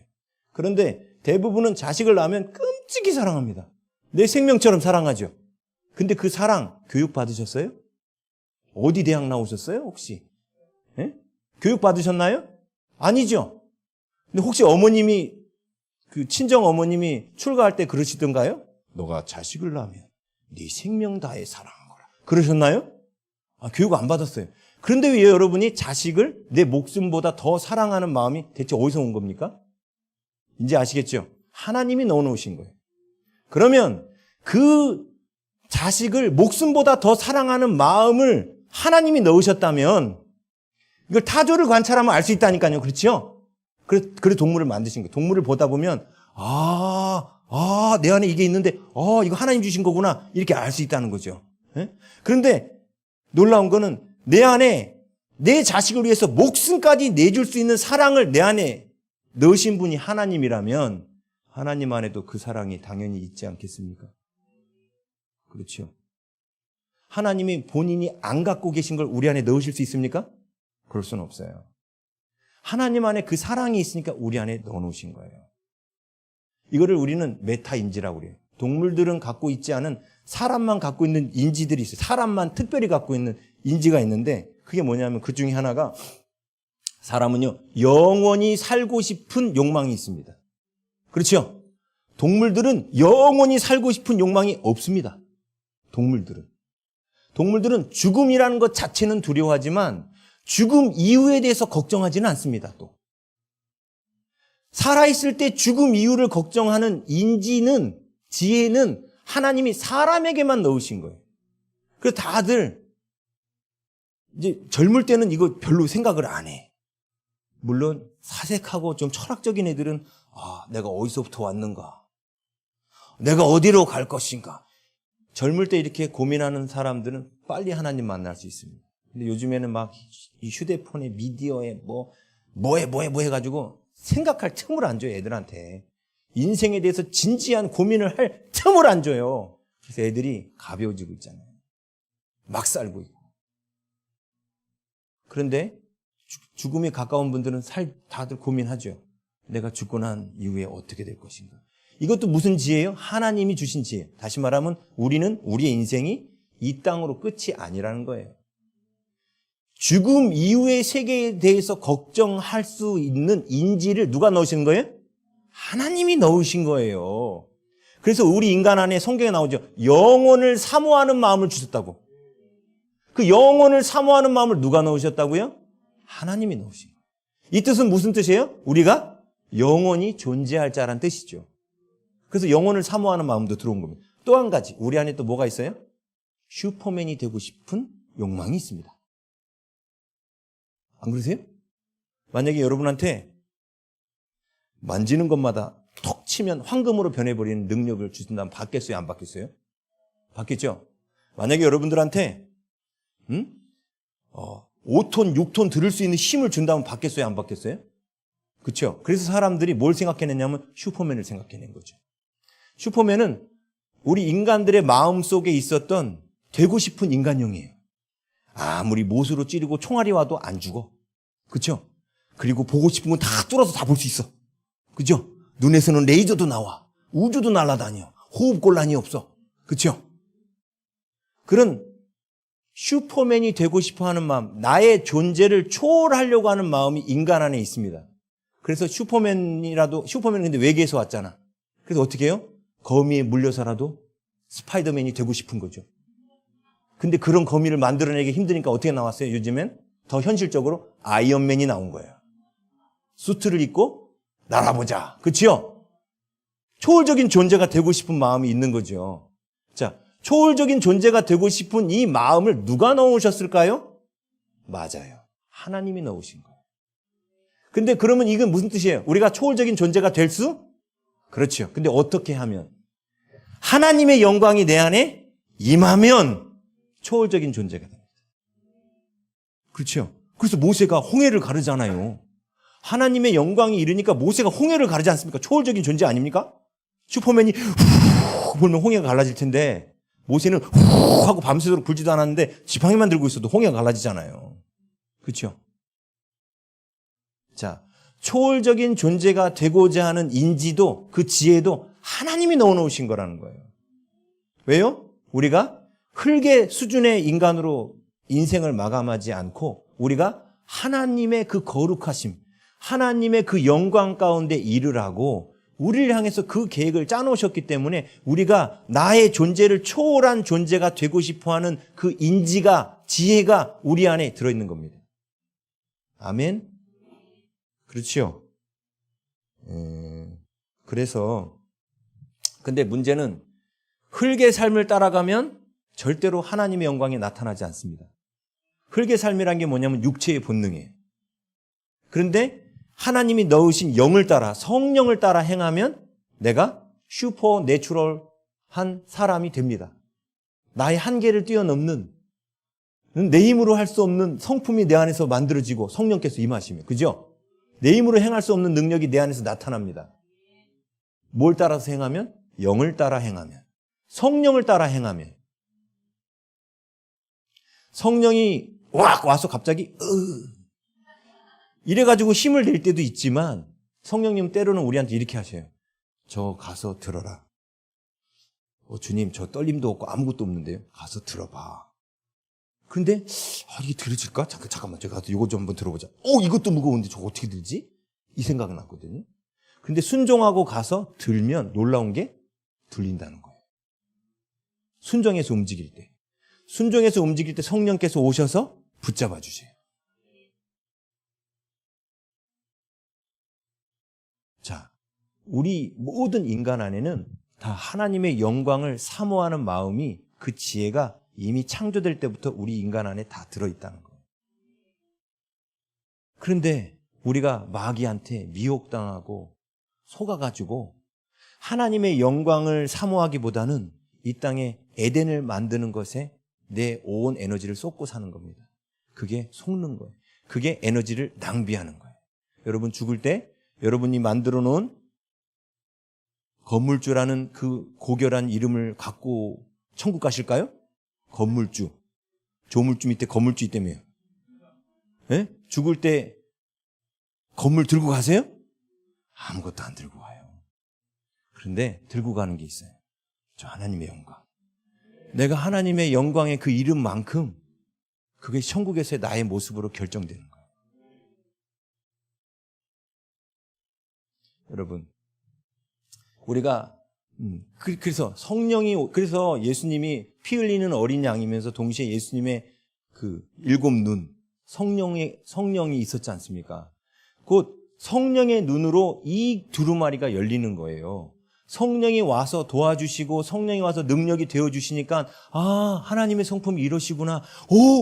그런데 대부분은 자식을 낳으면 끔찍이 사랑합니다. 내 생명처럼 사랑하죠. 근데 그 사랑 교육 받으셨어요? 어디 대학 나오셨어요, 혹시? 예? 교육 받으셨나요? 아니죠. 근데 혹시 어머님이 그 친정 어머님이 출가할 때 그러시던가요? 너가 자식을 낳으면 네 생명 다해 사랑하거라. 그러셨나요? 교육 안 받았어요. 그런데 왜 여러분이 자식을 내 목숨보다 더 사랑하는 마음이 대체 어디서 온 겁니까? 이제 아시겠죠? 하나님이 넣어놓으신 거예요. 그러면 그 자식을 목숨보다 더 사랑하는 마음을 하나님이 넣으셨다면 이걸 타조를 관찰하면 알 수 있다니까요. 그렇죠? 그래 동물을 만드신 거예요. 동물을 보다 보면 내 안에 이게 있는데 이거 하나님 주신 거구나 이렇게 알 수 있다는 거죠. 예? 그런데 놀라운 거는 내 안에 내 자식을 위해서 목숨까지 내줄 수 있는 사랑을 내 안에 넣으신 분이 하나님이라면 하나님 안에도 그 사랑이 당연히 있지 않겠습니까? 그렇죠. 하나님이 본인이 안 갖고 계신 걸 우리 안에 넣으실 수 있습니까? 그럴 수는 없어요. 하나님 안에 그 사랑이 있으니까 우리 안에 넣어놓으신 거예요. 이거를 우리는 메타인지라고 그래요. 동물들은 갖고 있지 않은 사람만 갖고 있는 인지들이 있어요. 사람만 특별히 갖고 있는 인지가 있는데 그게 뭐냐면 그 중에 하나가 사람은요 영원히 살고 싶은 욕망이 있습니다. 그렇죠? 동물들은 영원히 살고 싶은 욕망이 없습니다. 동물들은 죽음이라는 것 자체는 두려워하지만 죽음 이후에 대해서 걱정하지는 않습니다. 또 살아있을 때 죽음 이후를 걱정하는 인지는 지혜는 하나님이 사람에게만 넣으신 거예요. 그래서 다들 이제 젊을 때는 이거 별로 생각을 안 해. 물론 사색하고 좀 철학적인 애들은 내가 어디서부터 왔는가? 내가 어디로 갈 것인가? 젊을 때 이렇게 고민하는 사람들은 빨리 하나님 만날 수 있습니다. 근데 요즘에는 막 이 휴대폰에 미디어에 뭐해 해가지고 생각할 틈을 안 줘요, 애들한테. 인생에 대해서 진지한 고민을 할 틈을 안 줘요. 그래서 애들이 가벼워지고 있잖아요. 막 살고 있고. 그런데 죽음에 가까운 분들은 다들 고민하죠. 내가 죽고 난 이후에 어떻게 될 것인가. 이것도 무슨 지혜예요? 하나님이 주신 지혜. 다시 말하면 우리의 인생이 이 땅으로 끝이 아니라는 거예요. 죽음 이후의 세계에 대해서 걱정할 수 있는 인지를 누가 넣으신 거예요? 하나님이 넣으신 거예요. 그래서 우리 인간 안에 성경에 나오죠. 영혼을 사모하는 마음을 주셨다고. 그 영혼을 사모하는 마음을 누가 넣으셨다고요? 하나님이 넣으신 거예요. 이 뜻은 무슨 뜻이에요? 우리가 영원히 존재할 자란 뜻이죠. 그래서 영혼을 사모하는 마음도 들어온 겁니다. 또 한 가지, 우리 안에 또 뭐가 있어요? 슈퍼맨이 되고 싶은 욕망이 있습니다. 안 그러세요? 만약에 여러분한테 만지는 것마다 톡 치면 황금으로 변해버리는 능력을 주신다면 받겠어요? 안 받겠어요? 받겠죠? 만약에 여러분들한테 5톤, 6톤 들을 수 있는 힘을 준다면 받겠어요? 안 받겠어요? 그렇죠? 그래서 사람들이 뭘 생각해냈냐면 슈퍼맨을 생각해낸 거죠. 슈퍼맨은 우리 인간들의 마음속에 있었던 되고 싶은 인간형이에요. 아무리 못으로 찌르고 총알이 와도 안 죽어. 그렇죠? 그리고 보고 싶은 건 다 뚫어서 다 볼 수 있어. 그렇죠? 눈에서는 레이저도 나와. 우주도 날아다녀. 호흡곤란이 없어. 그렇죠? 그런 슈퍼맨이 되고 싶어하는 마음, 나의 존재를 초월하려고 하는 마음이 인간 안에 있습니다. 그래서 슈퍼맨은 근데 외계에서 왔잖아. 그래서 어떻게 해요? 거미에 물려서라도 스파이더맨이 되고 싶은 거죠. 근데 그런 거미를 만들어내기 힘드니까 어떻게 나왔어요? 요즘엔 더 현실적으로 아이언맨이 나온 거예요. 수트를 입고 날아보자. 그치요? 초월적인 존재가 되고 싶은 마음이 있는 거죠. 자, 초월적인 존재가 되고 싶은 이 마음을 누가 넣으셨을까요? 맞아요. 하나님이 넣으신 거예요. 근데 그러면 이건 무슨 뜻이에요? 우리가 초월적인 존재가 될 수? 그렇죠. 근데 어떻게 하면? 하나님의 영광이 내 안에 임하면 초월적인 존재가 됩니다. 그렇죠. 그래서 모세가 홍해를 가르잖아요. 하나님의 영광이 이르니까 모세가 홍해를 가르지 않습니까? 초월적인 존재 아닙니까? 슈퍼맨이 후 불면 홍해가 갈라질 텐데 모세는 후 하고 밤새도록 불지도 않았는데 지팡이만 들고 있어도 홍해가 갈라지잖아요. 그렇죠. 자, 초월적인 존재가 되고자 하는 인지도 그 지혜도 하나님이 넣어놓으신 거라는 거예요. 왜요? 우리가 흙의 수준의 인간으로 인생을 마감하지 않고 우리가 하나님의 그 거룩하심, 하나님의 그 영광 가운데 이르라고 우리를 향해서 그 계획을 짜놓으셨기 때문에 우리가 나의 존재를 초월한 존재가 되고 싶어하는 그 인지가, 지혜가 우리 안에 들어있는 겁니다. 아멘? 그렇죠? 그래서 근데 문제는 흙의 삶을 따라가면 절대로 하나님의 영광이 나타나지 않습니다. 흙의 삶이란 게 뭐냐면 육체의 본능이에요. 그런데 하나님이 넣으신 영을 따라, 성령을 따라 행하면 내가 슈퍼 내추럴한 사람이 됩니다. 나의 한계를 뛰어넘는, 내 힘으로 할 수 없는 성품이 내 안에서 만들어지고 성령께서 임하시면, 그죠? 내 힘으로 행할 수 없는 능력이 내 안에서 나타납니다. 뭘 따라서 행하면? 영을 따라 행하면, 성령을 따라 행하면. 성령이 와서 갑자기 이래가지고 힘을 낼 때도 있지만 성령님 때로는 우리한테 이렇게 하셔요. 저 가서 들어라. 주님, 저 떨림도 없고 아무것도 없는데요. 가서 들어봐. 근데 이게 들어질까? 잠깐만, 제가 가서 이거 좀 한번 들어보자. 이것도 무거운데 저거 어떻게 들지? 이 생각은 났거든요. 근데 순종하고 가서 들면 놀라운 게 들린다는 거예요. 순종해서 움직일 때. 순종해서 움직일 때 성령께서 오셔서 붙잡아 주세요. 자, 우리 모든 인간 안에는 다 하나님의 영광을 사모하는 마음이, 그 지혜가 이미 창조될 때부터 우리 인간 안에 다 들어있다는 거예요. 그런데 우리가 마귀한테 미혹당하고 속아가지고 하나님의 영광을 사모하기보다는 이 땅에 에덴을 만드는 것에 내 온 에너지를 쏟고 사는 겁니다. 그게 속는 거예요. 그게 에너지를 낭비하는 거예요. 여러분 죽을 때 여러분이 만들어 놓은 건물주라는 그 고결한 이름을 갖고 천국 가실까요? 건물주. 조물주 밑에 건물주 있다며요. 네? 죽을 때 건물 들고 가세요? 아무것도 안 들고 가요. 그런데 들고 가는 게 있어요. 저 하나님의 영광. 내가 하나님의 영광의 그 이름만큼 그게 천국에서의 나의 모습으로 결정되는 거예요. 여러분, 우리가 그래서 그래서 예수님이 피 흘리는 어린 양이면서 동시에 예수님의 그 7눈, 성령이 있었지 않습니까? 곧 성령의 눈으로 이 두루마리가 열리는 거예요. 성령이 와서 도와주시고 성령이 와서 능력이 되어주시니까 하나님의 성품이 이러시구나.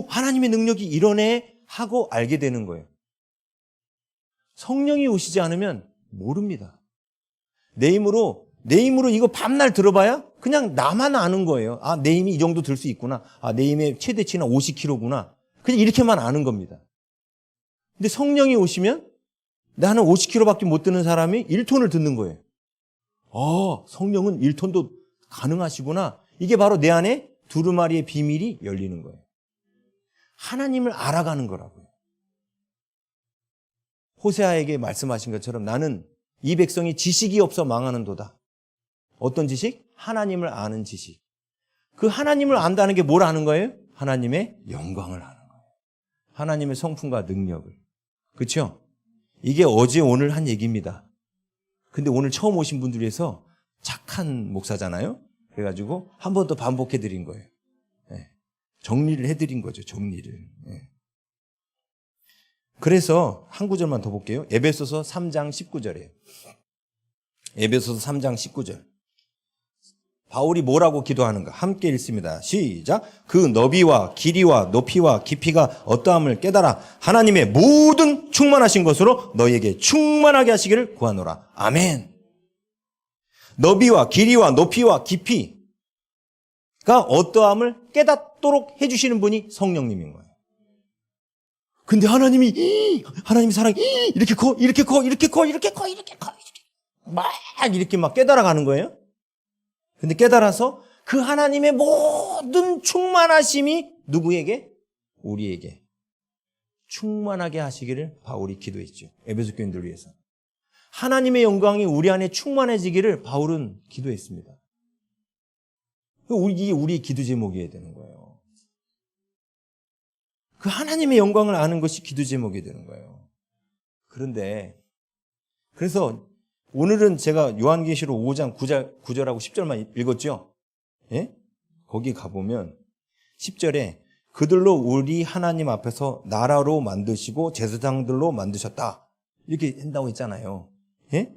하나님의 능력이 이러네 하고 알게 되는 거예요. 성령이 오시지 않으면 모릅니다. 내 힘으로 이거 밤날 들어봐야 그냥 나만 아는 거예요. 내 힘이 이 정도 들 수 있구나. 내 힘의 최대치는 50kg구나. 그냥 이렇게만 아는 겁니다. 근데 성령이 오시면 나는 50kg밖에 못 드는 사람이 1톤을 듣는 거예요. 성령은 1톤도 가능하시구나. 이게 바로 내 안에 두루마리의 비밀이 열리는 거예요. 하나님을 알아가는 거라고요. 호세아에게 말씀하신 것처럼 나는 이 백성이 지식이 없어 망하는도다. 어떤 지식? 하나님을 아는 지식. 그 하나님을 안다는 게 뭘 아는 거예요? 하나님의 영광을 아는 거예요. 하나님의 성품과 능력을. 그렇죠? 이게 어제 오늘 한 얘기입니다. 근데 오늘 처음 오신 분들 위해서 착한 목사잖아요. 그래가지고 한 번 더 반복해드린 거예요. 네. 정리를 해드린 거죠. 정리를. 네. 그래서 한 구절만 더 볼게요. 에베소서 3장 19절이에요. 에베소서 3장 19절. 바울이 뭐라고 기도하는가? 함께 읽습니다. 시작. 그 너비와 길이와 높이와 깊이가 어떠함을 깨달아 하나님의 모든 충만하신 것으로 너희에게 충만하게 하시기를 구하노라. 아멘. 너비와 길이와 높이와 깊이가 어떠함을 깨닫도록 해주시는 분이 성령님인 거예요. 근데 하나님이 사랑이 이렇게 커 막 깨달아가는 거예요. 근데 깨달아서 그 하나님의 모든 충만하심이 누구에게? 우리에게 충만하게 하시기를 바울이 기도했죠. 에베소 교인들을 위해서. 하나님의 영광이 우리 안에 충만해지기를 바울은 기도했습니다. 이게 우리의 기도 제목이어야 되는 거예요. 그 하나님의 영광을 아는 것이 기도 제목이 되는 거예요. 그래서 오늘은 제가 요한계시록 5장 9절하고 10절만 읽었죠? 예? 거기 가보면 10절에 그들로 우리 하나님 앞에서 나라로 만드시고 제사장들로 만드셨다. 이렇게 한다고 했잖아요. 예?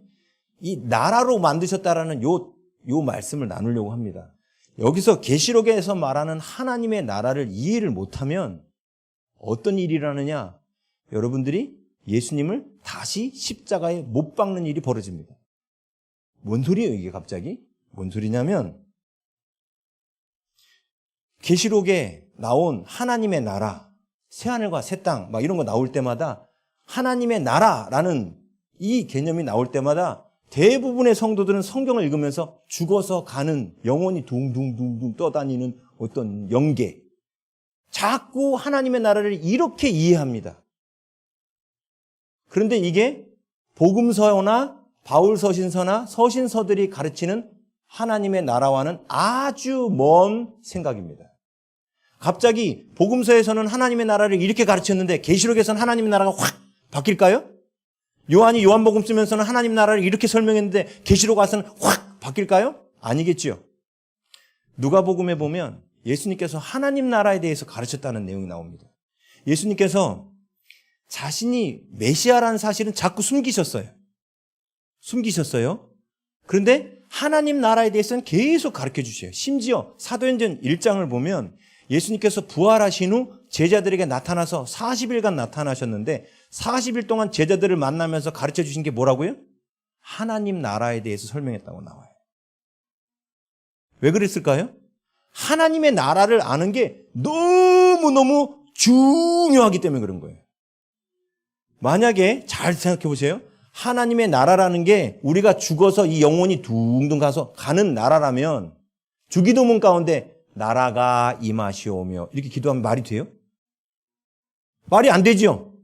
이 나라로 만드셨다라는 요 말씀을 나누려고 합니다. 여기서 계시록에서 말하는 하나님의 나라를 이해를 못하면 어떤 일이 일어나느냐? 여러분들이 예수님을 다시 십자가에 못 박는 일이 벌어집니다. 뭔 소리예요, 이게 갑자기? 뭔 소리냐면 계시록에 나온 하나님의 나라, 새하늘과 새 땅, 막 이런 거 나올 때마다 하나님의 나라라는 이 개념이 나올 때마다 대부분의 성도들은 성경을 읽으면서 죽어서 가는 영혼이 둥둥둥둥 떠다니는 어떤 영계, 자꾸 하나님의 나라를 이렇게 이해합니다. 그런데 이게 복음서나 바울 서신서나 서신서들이 가르치는 하나님의 나라와는 아주 먼 생각입니다. 갑자기 복음서에서는 하나님의 나라를 이렇게 가르쳤는데 계시록에서는 하나님의 나라가 확 바뀔까요? 요한이 요한복음 쓰면서는 하나님 나라를 이렇게 설명했는데 계시록 와서는 확 바뀔까요? 아니겠죠. 누가복음에 보면 예수님께서 하나님 나라에 대해서 가르쳤다는 내용이 나옵니다. 예수님께서 자신이 메시아라는 사실은 자꾸 숨기셨어요. 그런데 하나님 나라에 대해서는 계속 가르쳐 주셔요. 심지어 사도행전 1장을 보면 예수님께서 부활하신 후 제자들에게 나타나서 40일간 나타나셨는데 40일 동안 제자들을 만나면서 가르쳐 주신 게 뭐라고요? 하나님 나라에 대해서 설명했다고 나와요. 왜 그랬을까요? 하나님의 나라를 아는 게 너무너무 중요하기 때문에 그런 거예요. 만약에 잘 생각해 보세요. 하나님의 나라라는 게 우리가 죽어서 이 영혼이 둥둥 가는 나라라면 주기도문 가운데 나라가 임하시오며 이렇게 기도하면 말이 돼요? 말이 안 되죠.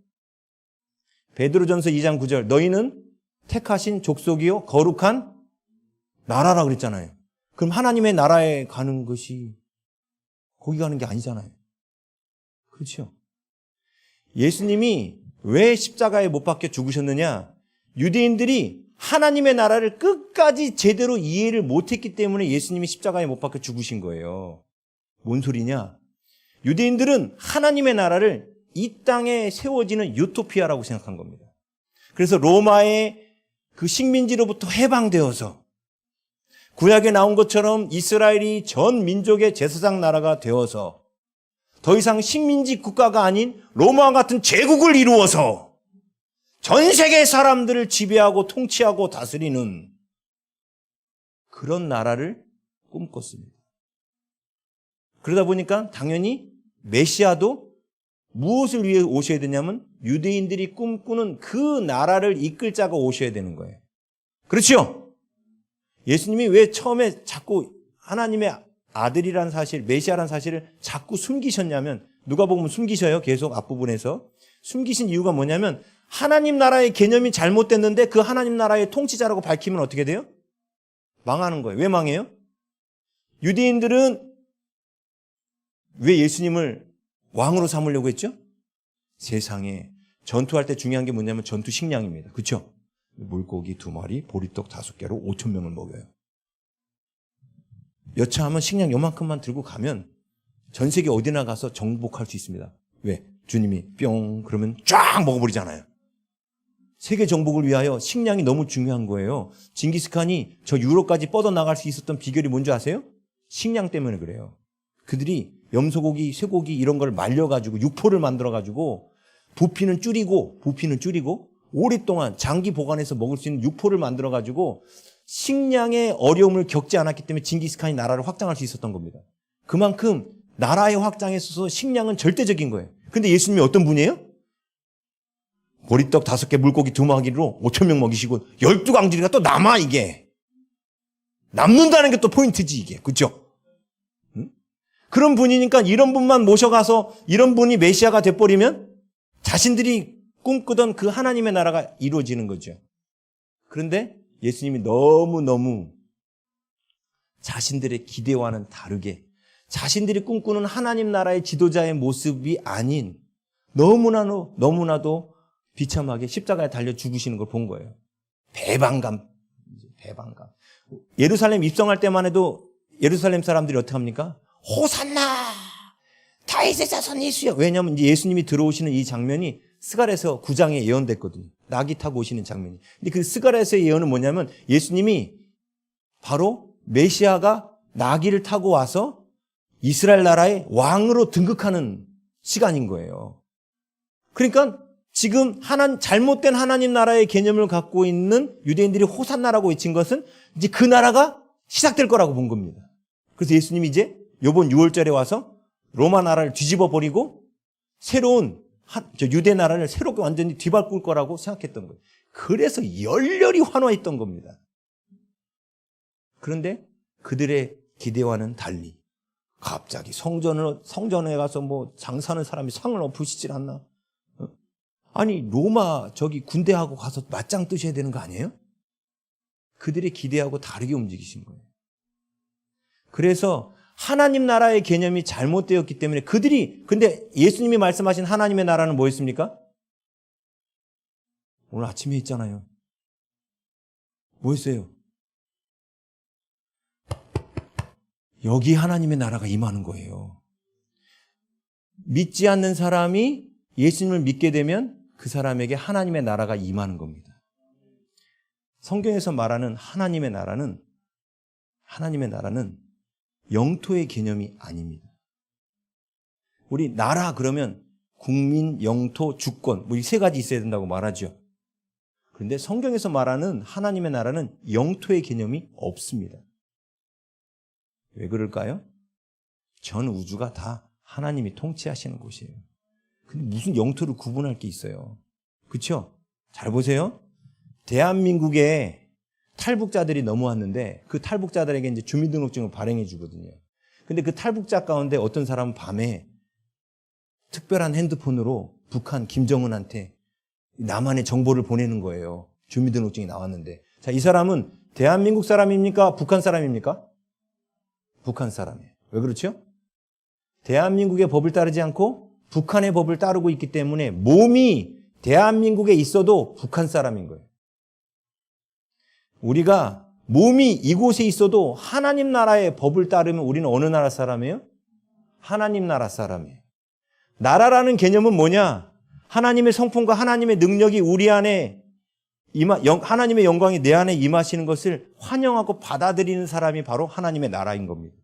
베드로전서 2장 9절 너희는 택하신 족속이요 거룩한 나라라 그랬잖아요. 그럼 하나님의 나라에 가는 것이 거기 가는 게 아니잖아요. 그렇죠? 예수님이 왜 십자가에 못 박혀 죽으셨느냐? 유대인들이 하나님의 나라를 끝까지 제대로 이해를 못했기 때문에 예수님이 십자가에 못 박혀 죽으신 거예요. 뭔 소리냐? 유대인들은 하나님의 나라를 이 땅에 세워지는 유토피아라고 생각한 겁니다. 그래서 로마의 그 식민지로부터 해방되어서 구약에 나온 것처럼 이스라엘이 전 민족의 제사장 나라가 되어서 더 이상 식민지 국가가 아닌 로마와 같은 제국을 이루어서 전 세계 사람들을 지배하고 통치하고 다스리는 그런 나라를 꿈꿨습니다. 그러다 보니까 당연히 메시아도 무엇을 위해 오셔야 되냐면 유대인들이 꿈꾸는 그 나라를 이끌 자가 오셔야 되는 거예요. 그렇죠? 예수님이 왜 처음에 자꾸 하나님의 아들이라는 사실, 메시아라는 사실을 자꾸 숨기셨냐면 누가 보면 숨기셔요. 계속 앞부분에서. 숨기신 이유가 뭐냐면 하나님 나라의 개념이 잘못됐는데 그 하나님 나라의 통치자라고 밝히면 어떻게 돼요? 망하는 거예요. 왜 망해요? 유대인들은 왜 예수님을 왕으로 삼으려고 했죠? 세상에 전투할 때 중요한 게 뭐냐면 전투 식량입니다. 그렇죠? 물고기 2마리, 보리떡 5개로 5,000명을 먹여요. 여차하면 식량 요만큼만 들고 가면 전 세계 어디나 가서 정복할 수 있습니다. 왜? 주님이 뿅 그러면 쫙 먹어버리잖아요. 세계 정복을 위하여 식량이 너무 중요한 거예요. 징기스칸이 저 유럽까지 뻗어나갈 수 있었던 비결이 뭔지 아세요? 식량 때문에 그래요. 그들이 염소고기, 쇠고기 이런 걸 말려가지고 육포를 만들어가지고 부피는 줄이고 오랫동안 장기 보관해서 먹을 수 있는 육포를 만들어가지고 식량의 어려움을 겪지 않았기 때문에 징기스칸이 나라를 확장할 수 있었던 겁니다. 그만큼 나라의 확장에 있어서 식량은 절대적인 거예요. 근데 예수님이 어떤 분이에요? 보리떡 5개, 물고기 2마리로 5,000명 먹이시고 12강줄이가 또 남아 이게. 남는다는 게 또 포인트지 이게. 그렇죠? 응? 그런 분이니까 이런 분만 모셔가서 이런 분이 메시아가 돼버리면 자신들이 꿈꾸던 그 하나님의 나라가 이루어지는 거죠. 그런데 예수님이 너무너무 자신들의 기대와는 다르게 자신들이 꿈꾸는 하나님 나라의 지도자의 모습이 아닌 너무나도 비참하게 십자가에 달려 죽으시는 걸 본 거예요. 배반감, 배반감. 예루살렘 입성할 때만 해도 예루살렘 사람들이 어떻게 합니까? 호산나! 다윗의 자손 예수여! 왜냐하면 이제 예수님이 들어오시는 이 장면이 스가랴서 9장에 예언됐거든요. 낙이 타고 오시는 장면이. 근데 그 스가랴서의 예언은 뭐냐면 예수님이 바로 메시아가 나귀를 타고 와서 이스라엘 나라의 왕으로 등극하는 시간인 거예요. 그러니까 지금 잘못된 하나님 나라의 개념을 갖고 있는 유대인들이 호산나라고 외친 것은 이제 그 나라가 시작될 거라고 본 겁니다. 그래서 예수님이 이제 이번 6월절에 와서 로마 나라를 뒤집어 버리고 새로운 유대 나라를 새롭게 완전히 뒤바꿀 거라고 생각했던 거예요. 그래서 열렬히 환호했던 겁니다. 그런데 그들의 기대와는 달리 갑자기 성전에 가서 뭐 장사하는 사람이 상을 엎으시질 않나? 아니 로마 저기 군대하고 가서 맞짱 뜨셔야 되는 거 아니에요? 그들의 기대하고 다르게 움직이신 거예요. 그래서 하나님 나라의 개념이 잘못되었기 때문에 근데 예수님이 말씀하신 하나님의 나라는 뭐였습니까? 오늘 아침에 있잖아요. 뭐였어요? 여기 하나님의 나라가 임하는 거예요. 믿지 않는 사람이 예수님을 믿게 되면 그 사람에게 하나님의 나라가 임하는 겁니다. 성경에서 말하는 하나님의 나라는 영토의 개념이 아닙니다. 우리 나라 그러면 국민, 영토, 주권 뭐 이 세 가지 있어야 된다고 말하죠. 그런데 성경에서 말하는 하나님의 나라는 영토의 개념이 없습니다. 왜 그럴까요? 전 우주가 다 하나님이 통치하시는 곳이에요. 근데 무슨 영토를 구분할 게 있어요. 그렇죠? 잘 보세요. 대한민국에 탈북자들이 넘어왔는데 그 탈북자들에게 이제 주민등록증을 발행해 주거든요. 근데 그 탈북자 가운데 어떤 사람은 밤에 특별한 핸드폰으로 북한 김정은한테 나만의 정보를 보내는 거예요. 주민등록증이 나왔는데. 자, 이 사람은 대한민국 사람입니까? 북한 사람입니까? 북한 사람이에요. 왜 그렇죠? 대한민국의 법을 따르지 않고 북한의 법을 따르고 있기 때문에 몸이 대한민국에 있어도 북한 사람인 거예요. 우리가 몸이 이곳에 있어도 하나님 나라의 법을 따르면 우리는 어느 나라 사람이에요? 하나님 나라 사람이에요. 나라라는 개념은 뭐냐? 하나님의 성품과 하나님의 능력이 우리 안에 하나님의 영광이 내 안에 임하시는 것을 환영하고 받아들이는 사람이 바로 하나님의 나라인 겁니다.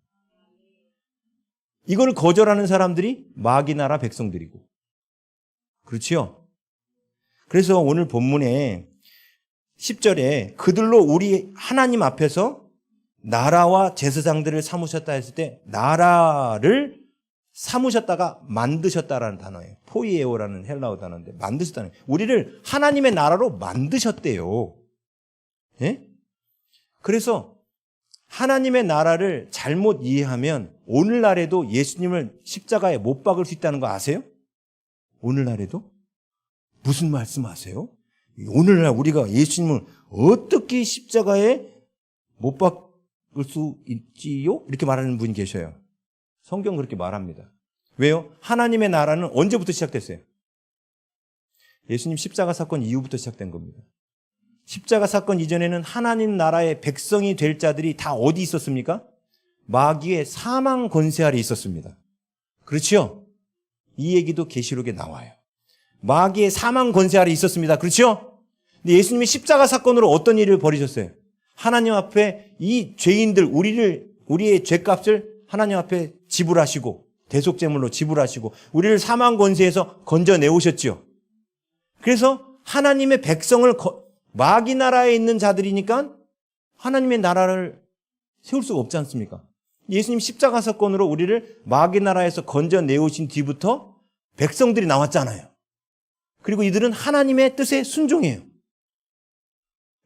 이걸 거절하는 사람들이 마귀 나라 백성들이고. 그렇지요? 그래서 오늘 본문에 10절에 그들로 우리 하나님 앞에서 나라와 제사장들을 삼으셨다 했을 때 나라를 삼으셨다가 만드셨다라는 단어예요. 포이에오라는 헬라어 단어인데 만드셨다는 거예요. 우리를 하나님의 나라로 만드셨대요. 예? 그래서 하나님의 나라를 잘못 이해하면 오늘날에도 예수님을 십자가에 못 박을 수 있다는 거 아세요? 오늘날에도? 무슨 말씀하세요? 오늘날 우리가 예수님을 어떻게 십자가에 못 박을 수 있지요? 이렇게 말하는 분이 계셔요. 성경 그렇게 말합니다. 왜요? 하나님의 나라는 언제부터 시작됐어요? 예수님 십자가 사건 이후부터 시작된 겁니다. 십자가 사건 이전에는 하나님 나라의 백성이 될 자들이 다 어디 있었습니까? 마귀의 사망 권세 아래 있었습니다. 그렇죠? 이 얘기도 계시록에 나와요. 마귀의 사망 권세 아래 있었습니다. 그렇죠? 근데 예수님이 십자가 사건으로 어떤 일을 벌이셨어요? 하나님 앞에 이 죄인들, 우리의 죄값을 하나님 앞에 지불하시고 대속제물로 지불하시고 우리를 사망 권세에서 건져내오셨지요. 그래서 하나님의 백성을 마귀 나라에 있는 자들이니까 하나님의 나라를 세울 수가 없지 않습니까? 예수님 십자가 사건으로 우리를 마귀 나라에서 건져내오신 뒤부터 백성들이 나왔잖아요. 그리고 이들은 하나님의 뜻에 순종해요.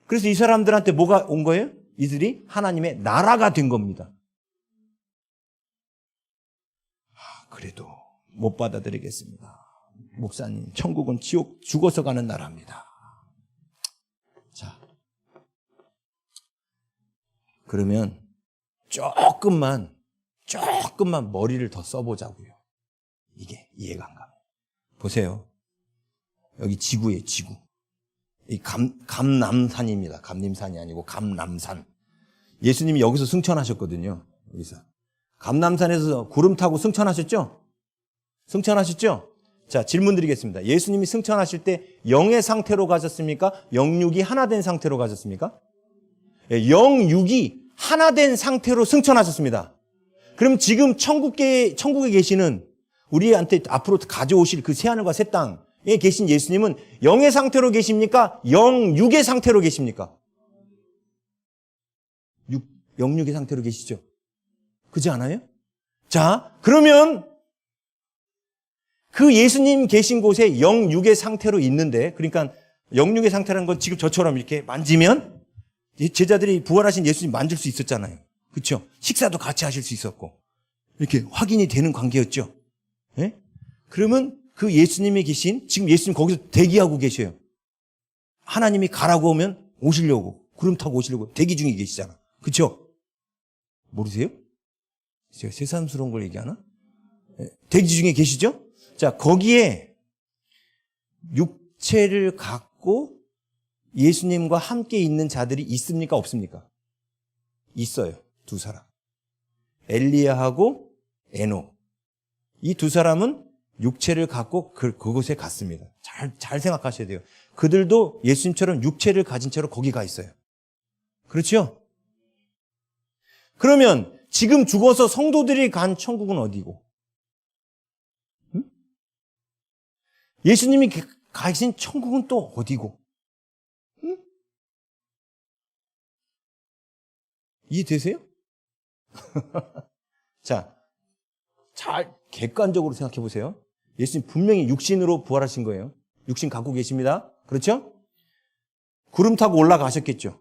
그래서 이 사람들한테 뭐가 온 거예요? 이들이 하나님의 나라가 된 겁니다. 그래도 못 받아들이겠습니다. 목사님, 천국은 지옥 죽어서 가는 나라입니다. 자, 그러면 조금만 머리를 더 써보자고요. 이게 이해가 안 가요. 보세요. 여기 지구예요, 지구. 이 감남산입니다. 감림산이 아니고 감남산. 예수님이 여기서 승천하셨거든요. 여기서. 감남산에서 구름 타고 승천하셨죠? 승천하셨죠? 자, 질문 드리겠습니다. 예수님이 승천하실 때 영의 상태로 가셨습니까? 영육이 하나 된 상태로 가셨습니까? 영육이 하나 된 상태로 승천하셨습니다. 그럼 지금 천국에 계시는 우리한테 앞으로 가져오실 그 새하늘과 새 땅에 계신 예수님은 영의 상태로 계십니까? 영육의 상태로 계십니까? 영육의 상태로 계시죠? 그렇지 않아요? 자, 그러면 그 예수님 계신 곳에 영육의 상태로 있는데, 그러니까 영육의 상태라는 건 지금 저처럼 이렇게 만지면 제자들이 부활하신 예수님 만질 수 있었잖아요. 그렇죠? 식사도 같이 하실 수 있었고 이렇게 확인이 되는 관계였죠. 예? 그러면 그 예수님이 계신, 지금 예수님 거기서 대기하고 계셔요. 하나님이 가라고 하면 오시려고, 구름 타고 오시려고 대기 중에 계시잖아. 그렇죠? 모르세요? 제가 새삼스러운 걸 얘기하나? 대기 중에 계시죠? 자, 거기에 육체를 갖고 예수님과 함께 있는 자들이 있습니까? 없습니까? 있어요. 두 사람. 엘리야하고 에녹. 이 두 사람은 육체를 갖고 그곳에 갔습니다. 잘 생각하셔야 돼요. 그들도 예수님처럼 육체를 가진 채로 거기 가 있어요. 그렇죠? 그러면 지금 죽어서 성도들이 간 천국은 어디고? 응? 예수님이 가신 천국은 또 어디고? 응? 이해되세요? 자, 잘 객관적으로 생각해 보세요. 예수님 분명히 육신으로 부활하신 거예요. 육신 갖고 계십니다. 그렇죠? 구름 타고 올라가셨겠죠.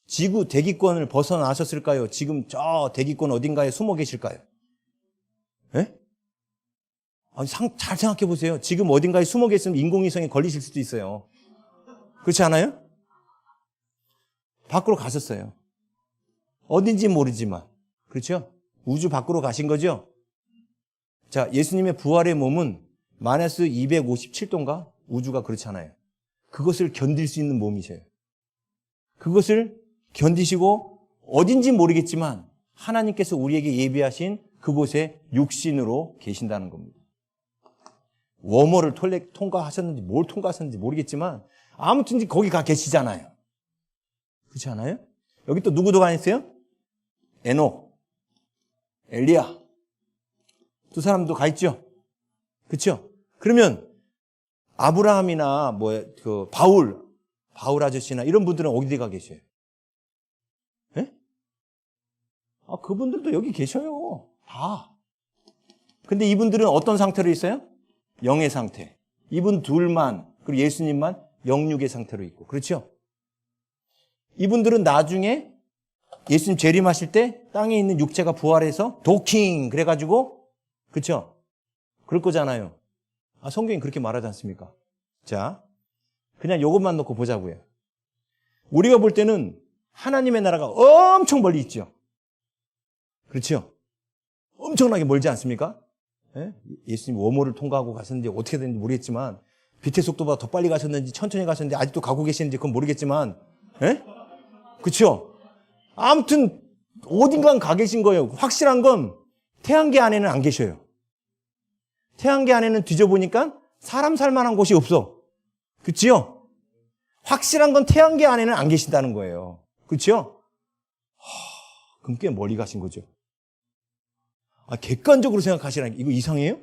지구 대기권을 벗어나셨을까요? 지금 저 대기권 어딘가에 숨어 계실까요? 예? 아니, 잘 생각해 보세요. 지금 어딘가에 숨어 계시면 인공위성에 걸리실 수도 있어요. 그렇지 않아요? 밖으로 가셨어요. 어딘지 모르지만. 그렇죠? 우주 밖으로 가신 거죠? 자, 예수님의 부활의 몸은 마이너스 257도인가? 우주가 그렇잖아요. 그것을 견딜 수 있는 몸이셔요. 그것을 견디시고 어딘지 모르겠지만 하나님께서 우리에게 예비하신 그곳에 육신으로 계신다는 겁니다. 웜홀을 통과하셨는지 뭘 통과하셨는지 모르겠지만 아무튼 거기 가 계시잖아요. 그렇지 않아요? 여기 또 누구도 가 있어요? 에녹, 엘리야. 두 사람도 가 있죠? 그렇죠? 그러면 아브라함이나 바울 아저씨나 이런 분들은 어디 가 계셔요? 예? 그분들도 여기 계셔요. 다. 근데 이분들은 어떤 상태로 있어요? 영의 상태. 이분 둘만, 그리고 예수님만 영육의 상태로 있고. 그렇죠? 이분들은 나중에 예수님 재림하실 때 땅에 있는 육체가 부활해서 도킹 그래가지고, 그렇죠? 그럴 거잖아요. 성경이 그렇게 말하지 않습니까? 자, 그냥 이것만 놓고 보자고요. 우리가 볼 때는 하나님의 나라가 엄청 멀리 있죠. 그렇죠? 엄청나게 멀지 않습니까? 예? 예수님 웜홀을 통과하고 가셨는지 어떻게 됐는지 모르겠지만 빛의 속도보다 더 빨리 가셨는지 천천히 가셨는지 아직도 가고 계시는지 그건 모르겠지만, 예? 그렇죠? 아무튼 어딘가 가 계신 거예요. 확실한 건 태양계 안에는 안 계셔요. 태양계 안에는 뒤져보니까 사람 살 만한 곳이 없어. 그치요? 확실한 건 태양계 안에는 안 계신다는 거예요. 그치요? 그럼 꽤 멀리 가신 거죠. 객관적으로 생각하시라니까 이거 이상해요?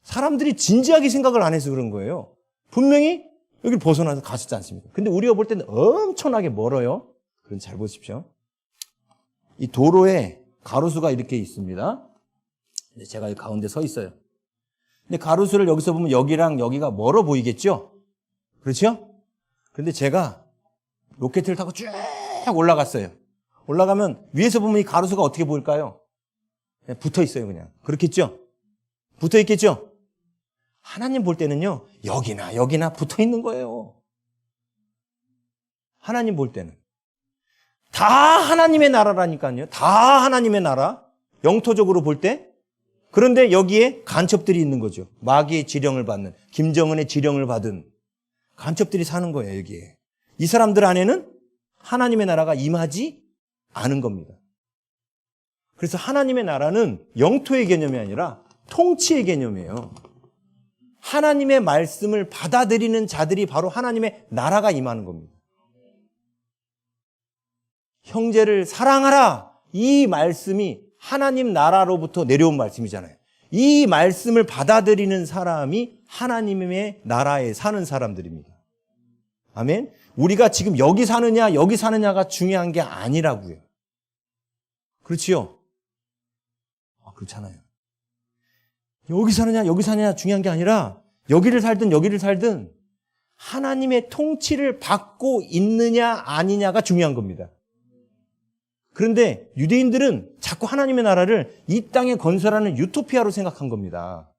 사람들이 진지하게 생각을 안 해서 그런 거예요. 분명히 여기를 벗어나서 가셨지 않습니까? 근데 우리가 볼 때는 엄청나게 멀어요. 그건 잘 보십시오. 이 도로에 가로수가 이렇게 있습니다. 제가 여기 가운데 서 있어요. 근데 가로수를 여기서 보면 여기랑 여기가 멀어 보이겠죠? 그렇죠? 근데 제가 로켓을 타고 쭉 올라갔어요. 올라가면 위에서 보면 이 가로수가 어떻게 보일까요? 붙어 있어요, 그냥. 그렇겠죠? 붙어 있겠죠? 하나님 볼 때는요, 여기나 붙어 있는 거예요. 하나님 볼 때는. 다 하나님의 나라라니까요. 다 하나님의 나라. 영토적으로 볼 때. 그런데 여기에 간첩들이 있는 거죠. 마귀의 지령을 받는, 김정은의 지령을 받은 간첩들이 사는 거예요, 여기에. 이 사람들 안에는 하나님의 나라가 임하지 않은 겁니다. 그래서 하나님의 나라는 영토의 개념이 아니라 통치의 개념이에요. 하나님의 말씀을 받아들이는 자들이 바로 하나님의 나라가 임하는 겁니다. 형제를 사랑하라. 이 말씀이 하나님 나라로부터 내려온 말씀이잖아요. 이 말씀을 받아들이는 사람이 하나님의 나라에 사는 사람들입니다. 아멘. 우리가 지금 여기 사느냐 여기 사느냐가 중요한 게 아니라고요. 그렇지요? 그렇잖아요. 여기 사느냐 여기 사느냐 중요한 게 아니라 여기를 살든 여기를 살든 하나님의 통치를 받고 있느냐 아니냐가 중요한 겁니다. 그런데 유대인들은 자꾸 하나님의 나라를 이 땅에 건설하는 유토피아로 생각한 겁니다.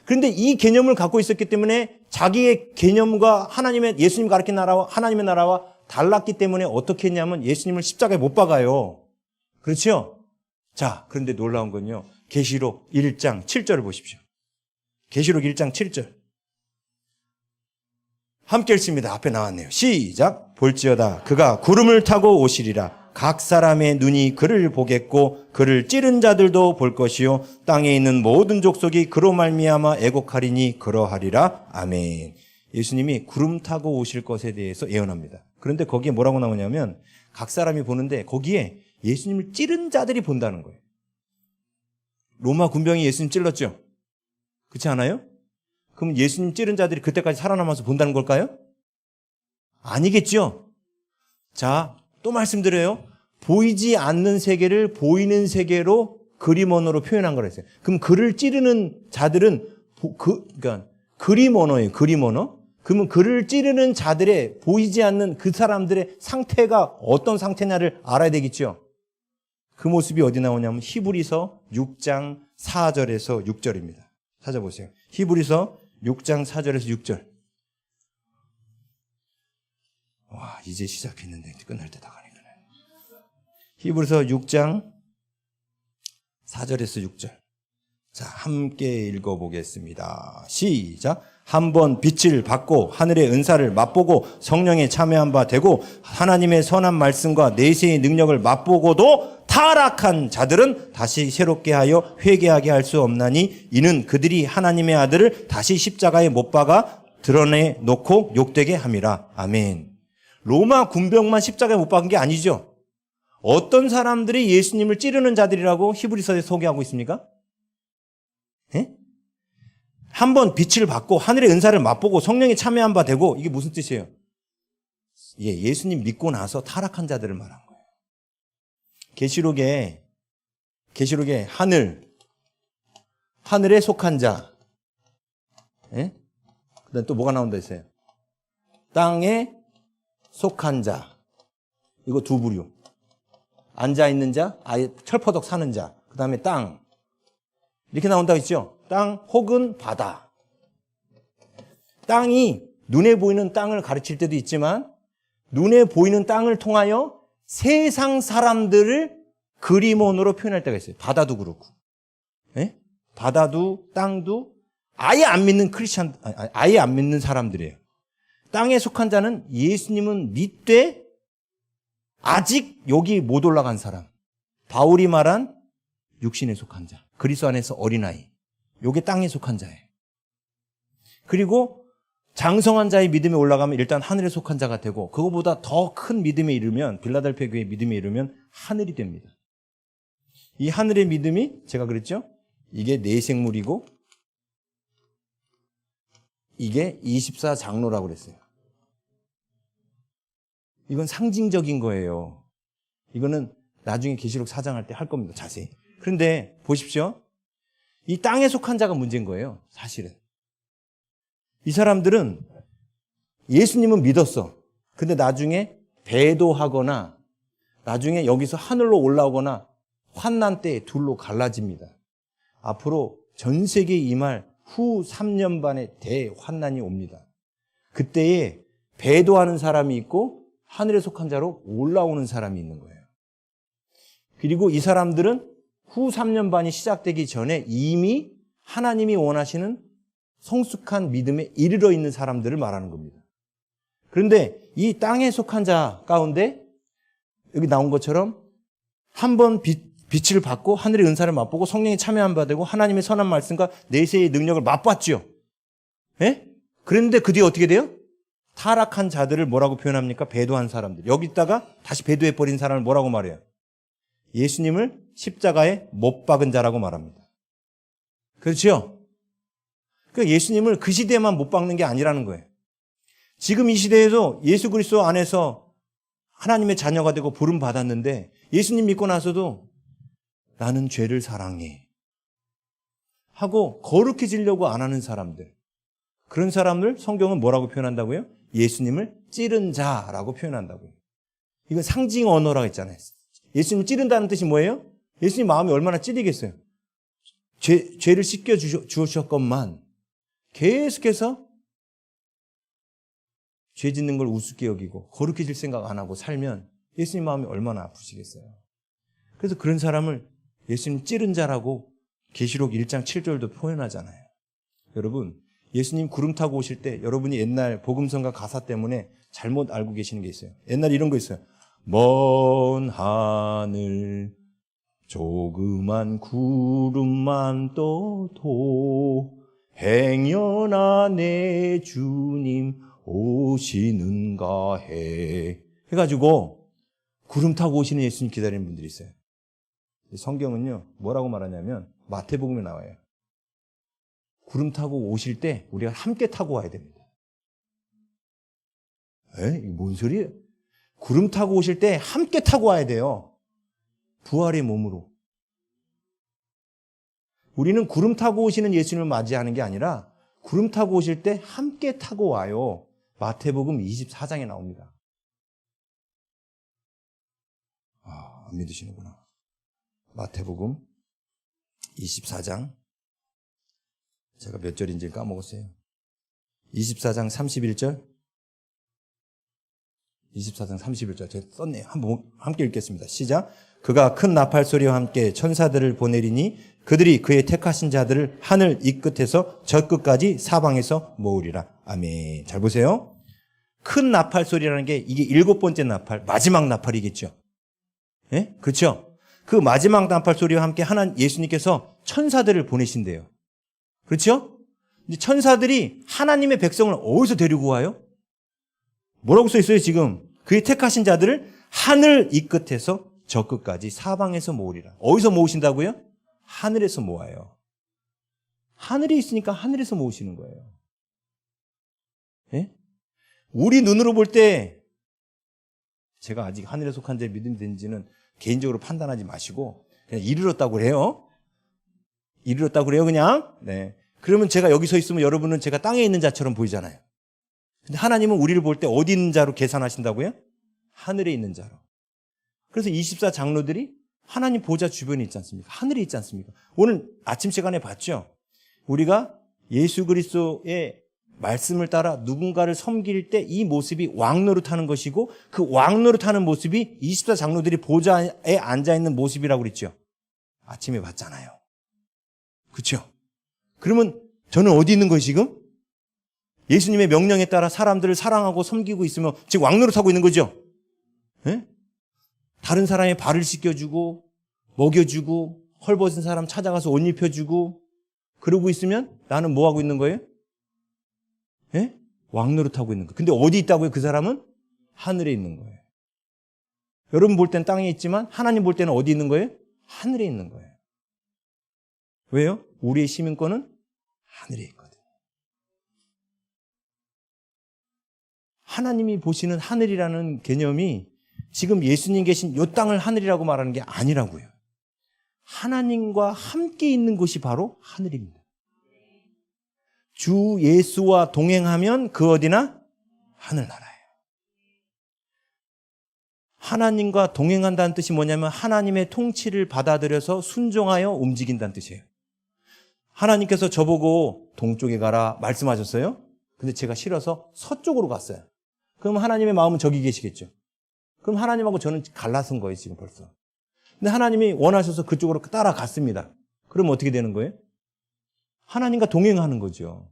그런데 이 개념을 갖고 있었기 때문에 자기의 개념과 하나님의 예수님 가르친 나라와 하나님의 나라와 달랐기 때문에 어떻게 했냐면 예수님을 십자가에 못 박아요. 그렇죠? 자, 그런데 놀라운 건요. 계시록 1장 7절을 보십시오. 계시록 1장 7절. 함께 읽습니다. 앞에 나왔네요. 시작. 볼지어다 그가 구름을 타고 오시리라. 각 사람의 눈이 그를 보겠고 그를 찌른 자들도 볼 것이요 땅에 있는 모든 족속이 그로 말미암아 애곡하리니 그러하리라. 아멘. 예수님이 구름 타고 오실 것에 대해서 예언합니다. 그런데 거기에 뭐라고 나오냐면 각 사람이 보는데 거기에 예수님을 찌른 자들이 본다는 거예요. 로마 군병이 예수님 찔렀죠? 그렇지 않아요? 그럼 예수님 찌른 자들이 그때까지 살아남아서 본다는 걸까요? 아니겠죠? 자, 또 말씀드려요. 보이지 않는 세계를 보이는 세계로 그림 언어로 표현한 거라 했어요. 그럼 글을 찌르는 자들은 그러니까 그림 언어예요. 그림 언어. 그러면 글을 찌르는 자들의 보이지 않는 그 사람들의 상태가 어떤 상태냐를 알아야 되겠죠. 그 모습이 어디 나오냐면 히브리서 6장 4절에서 6절입니다. 찾아보세요. 히브리서 6장 4절에서 6절. 와, 이제 시작했는데 끝날 때 다 가니까. 히브리서 6장 4절에서 6절. 자, 함께 읽어보겠습니다. 시작. 한번 빛을 받고 하늘의 은사를 맛보고 성령에 참여한 바 되고 하나님의 선한 말씀과 내세의 능력을 맛보고도 타락한 자들은 다시 새롭게 하여 회개하게 할 수 없나니 이는 그들이 하나님의 아들을 다시 십자가에 못 박아 드러내 놓고 욕되게 함이라. 아멘. 로마 군병만 십자가에 못 박은 게 아니죠. 어떤 사람들이 예수님을 찌르는 자들이라고 히브리서에 소개하고 있습니까? 예? 한번 빛을 받고 하늘의 은사를 맛보고 성령에 참여한 바 되고 이게 무슨 뜻이에요? 예, 예수님 믿고 나서 타락한 자들을 말한 거예요. 계시록에 하늘에 속한 자, 예? 그다음 또 뭐가 나온다 했어요? 땅에 속한 자. 이거 두 부류. 앉아있는 자, 아예 철퍼덕 사는 자. 그 다음에 땅. 이렇게 나온다고 했죠? 땅 혹은 바다. 땅이 눈에 보이는 땅을 가르칠 때도 있지만 눈에 보이는 땅을 통하여 세상 사람들을 그림원으로 표현할 때가 있어요. 바다도 그렇고. 예? 바다도 땅도 아예 안 믿는 아예 안 믿는 사람들이에요. 땅에 속한 자는 예수님은 믿되 아직 여기 못 올라간 사람. 바울이 말한 육신에 속한 자. 그리스도 안에서 어린아이. 요게 땅에 속한 자예요. 그리고 장성한 자의 믿음에 올라가면 일단 하늘에 속한 자가 되고 그거보다 더 큰 믿음에 이르면 빌라델피아 교회의 믿음에 이르면 하늘이 됩니다. 이 하늘의 믿음이 제가 그랬죠? 이게 내생물이고 이게 24장로라고 그랬어요. 이건 상징적인 거예요. 이거는 나중에 계시록 4장 할 때 할 겁니다. 자세히. 그런데 보십시오. 이 땅에 속한 자가 문제인 거예요. 사실은. 이 사람들은 예수님은 믿었어. 근데 나중에 배도하거나 나중에 여기서 하늘로 올라오거나 환난 때에 둘로 갈라집니다. 앞으로 전 세계에 임할 후 3년 반의 대환난이 옵니다. 그때에 배도하는 사람이 있고 하늘에 속한 자로 올라오는 사람이 있는 거예요. 그리고 이 사람들은 후 3년 반이 시작되기 전에 이미 하나님이 원하시는 성숙한 믿음에 이르러 있는 사람들을 말하는 겁니다. 그런데 이 땅에 속한 자 가운데 여기 나온 것처럼 한번 빛을 받고 하늘의 은사를 맛보고 성령이 참여한 바 되고 하나님의 선한 말씀과 내세의 능력을 맛봤죠. 예? 그런데 그 뒤에 어떻게 돼요? 타락한 자들을 뭐라고 표현합니까? 배도한 사람들. 여기다가 다시 배도해버린 사람을 뭐라고 말해요? 예수님을 십자가에 못 박은 자라고 말합니다. 그렇죠? 그러니까 예수님을 그 시대에만 못 박는 게 아니라는 거예요. 지금 이 시대에도 예수 그리스도 안에서 하나님의 자녀가 되고 부름 받았는데 예수님 믿고 나서도 나는 죄를 사랑해 하고 거룩해지려고 안 하는 사람들, 그런 사람들 성경은 뭐라고 표현한다고요? 예수님을 찌른 자라고 표현한다고요. 이건 상징 언어라고 했잖아요. 예수님을 찌른다는 뜻이 뭐예요? 예수님 마음이 얼마나 찌리겠어요. 죄를 씻겨 주셨건만 계속해서 죄 짓는 걸 우습게 여기고 거룩해질 생각 안 하고 살면 예수님 마음이 얼마나 아프시겠어요. 그래서 그런 사람을 예수님 찌른 자라고 계시록 1장 7절도 표현하잖아요. 여러분, 예수님 구름 타고 오실 때 여러분이 옛날 복음성가 가사 때문에 잘못 알고 계시는 게 있어요. 옛날에 이런 거 있어요. 먼 하늘 조그만 구름만 떠도 행여나 내 주님 오시는가 해 해가지고 구름 타고 오시는 예수님 기다리는 분들이 있어요. 성경은요 뭐라고 말하냐면 마태복음에 나와요. 구름 타고 오실 때 우리가 함께 타고 와야 됩니다. 이게 뭔 소리예요? 구름 타고 오실 때 함께 타고 와야 돼요. 부활의 몸으로. 우리는 구름 타고 오시는 예수님을 맞이하는 게 아니라 구름 타고 오실 때 함께 타고 와요. 마태복음 24장에 나옵니다. 안 믿으시는구나. 마태복음 24장. 제가 몇 절인지 까먹었어요. 24장 31절. 24장 31절. 제가 썼네요. 한번 함께 읽겠습니다. 시작. 그가 큰 나팔 소리와 함께 천사들을 보내리니 그들이 그의 택하신 자들을 하늘 이 끝에서 저 끝까지 사방에서 모으리라. 아멘. 잘 보세요. 큰 나팔 소리라는 게 이게 7번째 나팔, 마지막 나팔이겠죠. 예? 그렇죠? 그 마지막 나팔 소리와 함께 예수님께서 천사들을 보내신대요. 그렇죠? 근데 천사들이 하나님의 백성을 어디서 데리고 와요? 뭐라고 써 있어요, 지금? 그의 택하신 자들을 하늘 이 끝에서 저 끝까지 사방에서 모으리라. 어디서 모으신다고요? 하늘에서 모아요. 하늘에 있으니까 하늘에서 모으시는 거예요. 예? 우리 눈으로 볼 때, 제가 아직 하늘에 속한 자 믿음이 되는지는 개인적으로 판단하지 마시고, 그냥 이르렀다고 그래요. 이르렀다고 그래요, 그냥. 네. 그러면 제가 여기 서 있으면 여러분은 제가 땅에 있는 자처럼 보이잖아요. 근데 하나님은 우리를 볼 때 어디 있는 자로 계산하신다고요? 하늘에 있는 자로. 그래서 24장로들이 하나님 보좌 주변에 있지 않습니까? 하늘에 있지 않습니까? 오늘 아침 시간에 봤죠? 우리가 예수 그리스도의 말씀을 따라 누군가를 섬길 때 이 모습이 왕노릇하는 것이고 그 왕노릇하는 모습이 24장로들이 보좌에 앉아있는 모습이라고 그랬죠? 아침에 봤잖아요. 그렇죠? 그러면 저는 어디 있는 거예요 지금? 예수님의 명령에 따라 사람들을 사랑하고 섬기고 있으면 지금 왕노릇하고 있는 거죠? 네? 다른 사람의 발을 씻겨주고 먹여주고 헐벗은 사람 찾아가서 옷 입혀주고 그러고 있으면 나는 뭐 하고 있는 거예요? 예? 왕노릇하고 있는 거예요. 근데 어디 있다고요? 그 사람은 하늘에 있는 거예요. 여러분 볼 땐 땅에 있지만 하나님 볼 때는 어디 있는 거예요? 하늘에 있는 거예요. 왜요? 우리의 시민권은 하늘에 있거든요. 하나님이 보시는 하늘이라는 개념이 지금 예수님 계신 이 땅을 하늘이라고 말하는 게 아니라고요. 하나님과 함께 있는 곳이 바로 하늘입니다. 주 예수와 동행하면 그 어디나 하늘나라예요. 하나님과 동행한다는 뜻이 뭐냐면 하나님의 통치를 받아들여서 순종하여 움직인다는 뜻이에요. 하나님께서 저보고 동쪽에 가라 말씀하셨어요. 근데 제가 싫어서 서쪽으로 갔어요. 그럼 하나님의 마음은 저기 계시겠죠. 그럼 하나님하고 저는 갈라선 거예요, 지금 벌써. 근데 하나님이 원하셔서 그쪽으로 따라갔습니다. 그럼 어떻게 되는 거예요? 하나님과 동행하는 거죠.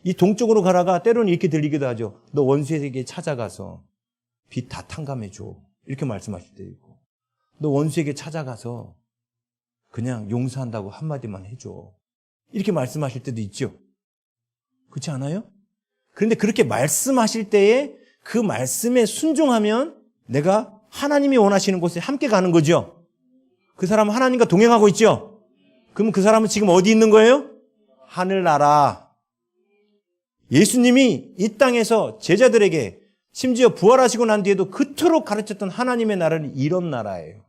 이 동쪽으로 가라가 때로는 이렇게 들리기도 하죠. 너 원수에게 찾아가서 빚 다 탕감해줘. 이렇게 말씀하실 때도 있고. 너 원수에게 찾아가서 그냥 용서한다고 한마디만 해줘. 이렇게 말씀하실 때도 있죠. 그렇지 않아요? 그런데 그렇게 말씀하실 때에 그 말씀에 순종하면 내가 하나님이 원하시는 곳에 함께 가는 거죠. 그 사람은 하나님과 동행하고 있죠. 그럼 그 사람은 지금 어디 있는 거예요? 하늘나라. 예수님이 이 땅에서 제자들에게 심지어 부활하시고 난 뒤에도 그토록 가르쳤던 하나님의 나라는 이런 나라예요.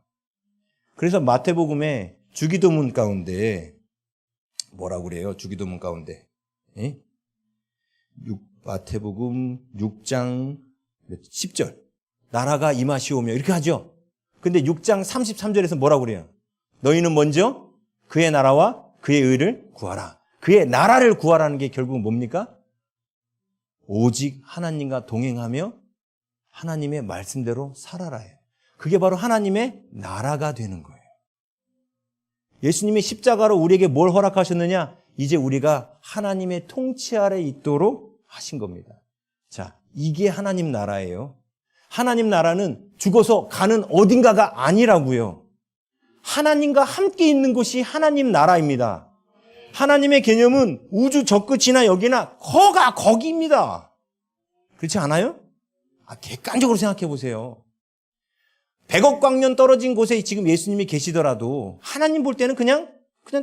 그래서 마태복음에 주기도문 가운데 뭐라고 그래요? 주기도문 가운데. 예? 마태복음 6장 10절. 나라가 임하시오며 이렇게 하죠. 근데 6장 33절에서 뭐라고 그래요? 너희는 먼저 그의 나라와 그의 의를 구하라. 그의 나라를 구하라는 게 결국은 뭡니까? 오직 하나님과 동행하며 하나님의 말씀대로 살아라요. 그게 바로 하나님의 나라가 되는 거예요. 예수님이 십자가로 우리에게 뭘 허락하셨느냐? 이제 우리가 하나님의 통치 아래 있도록 하신 겁니다. 자, 이게 하나님 나라예요. 하나님 나라는 죽어서 가는 어딘가가 아니라고요. 하나님과 함께 있는 곳이 하나님 나라입니다. 하나님의 개념은 우주 저 끝이나 여기나 거가 거기입니다. 그렇지 않아요? 객관적으로 생각해 보세요. 100억 광년 떨어진 곳에 지금 예수님이 계시더라도 하나님 볼 때는 그냥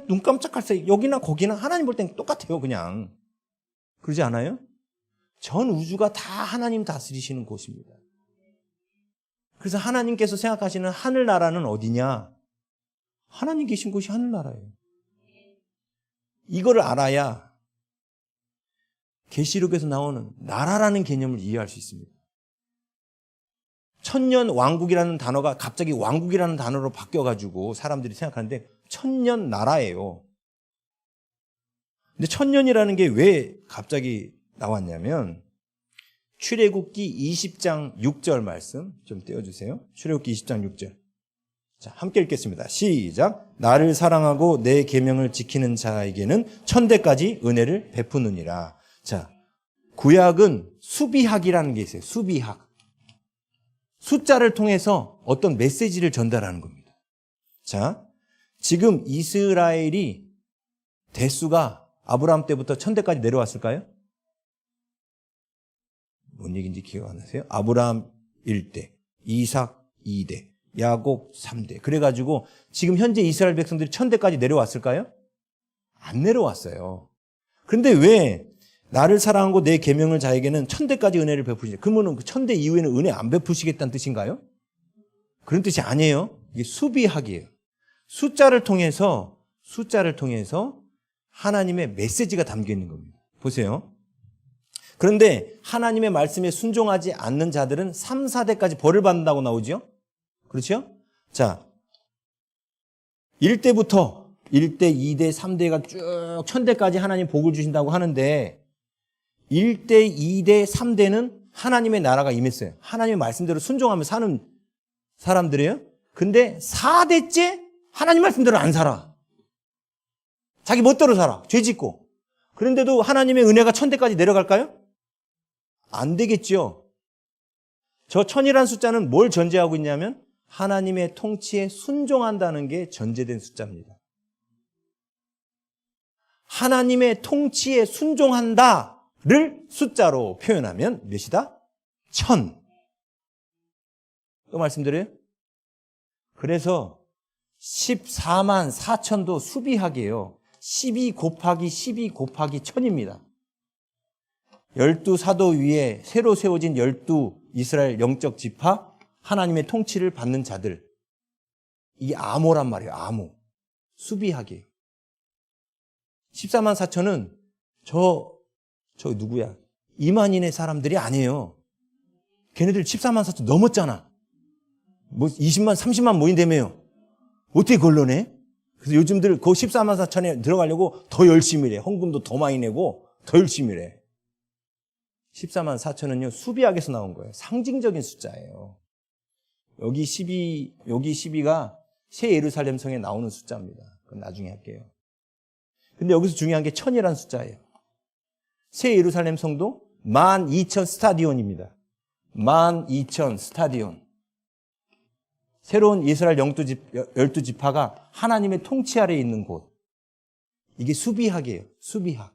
눈 깜짝할 사이 여기나 거기나 하나님 볼 때는 똑같아요. 그냥. 그러지 않아요? 전 우주가 다 하나님 다스리시는 곳입니다. 그래서 하나님께서 생각하시는 하늘나라는 어디냐? 하나님 계신 곳이 하늘나라예요. 이거를 알아야 계시록에서 나오는 나라라는 개념을 이해할 수 있습니다. 천년 왕국이라는 단어가 갑자기 왕국이라는 단어로 바뀌어가지고 사람들이 생각하는데 천년 나라예요. 근데 천년이라는 게 왜 갑자기 나왔냐면 출애굽기 20장 6절 말씀 좀 떼어주세요. 출애굽기 20장 6절. 자, 함께 읽겠습니다. 시작. 나를 사랑하고 내 계명을 지키는 자에게는 천대까지 은혜를 베푸느니라. 자, 구약은 수비학이라는 게 있어요. 수비학. 숫자를 통해서 어떤 메시지를 전달하는 겁니다. 자, 지금 이스라엘이 대수가 아브라함 때부터 천대까지 내려왔을까요? 뭔 얘기인지 기억 안 나세요? 아브라함 1대, 이삭 2대, 야곱 3대. 그래가지고 지금 현재 이스라엘 백성들이 천대까지 내려왔을까요? 안 내려왔어요. 그런데 왜 나를 사랑하고 내 계명을 자에게는 천대까지 은혜를 베푸시냐? 그러면 그 천대 이후에는 은혜 안 베푸시겠다는 뜻인가요? 그런 뜻이 아니에요. 이게 수비학이에요. 숫자를 통해서 하나님의 메시지가 담겨 있는 겁니다. 보세요. 그런데 하나님의 말씀에 순종하지 않는 자들은 3, 4대까지 벌을 받는다고 나오죠? 그렇죠? 자, 1대부터 1대, 2대, 3대가 쭉 천대까지 하나님 복을 주신다고 하는데 1대, 2대, 3대는 하나님의 나라가 임했어요. 하나님의 말씀대로 순종하며 사는 사람들이에요. 근데 4대째 하나님 말씀대로 안 살아. 자기 멋대로 살아. 죄 짓고. 그런데도 하나님의 은혜가 천대까지 내려갈까요? 안 되겠죠. 저 천이라는 숫자는 뭘 전제하고 있냐면 하나님의 통치에 순종한다는 게 전제된 숫자입니다. 하나님의 통치에 순종한다를 숫자로 표현하면 몇이다? 1000. 또 말씀드려요? 그래서 14만 4천도 수비학이에요. 12 곱하기 12 곱하기 1000입니다. 12사도 위에 새로 세워진 12 이스라엘 영적 지파, 하나님의 통치를 받는 자들. 이게 암호란 말이에요. 암호. 수비학이에요. 14만 4천은 저 누구야? 이만인의 사람들이 아니에요. 걔네들 14만 4천 넘었잖아. 뭐 20만, 30만 모인다며요. 어떻게 걸러내? 그래서 요즘들 그 14만 4천에 들어가려고 더 열심히 해. 헌금도 더 많이 내고 더 열심히 해. 14만 4천은요, 수비학에서 나온 거예요. 상징적인 숫자예요. 여기 12가 새 예루살렘 성에 나오는 숫자입니다. 그건 나중에 할게요. 근데 여기서 중요한 게 1000이라는 숫자예요. 새 예루살렘 성도 12,000 스타디온입니다. 12,000 스타디온. 새로운 이스라엘 12지파가 하나님의 통치 아래에 있는 곳. 이게 수비학이에요. 수비학.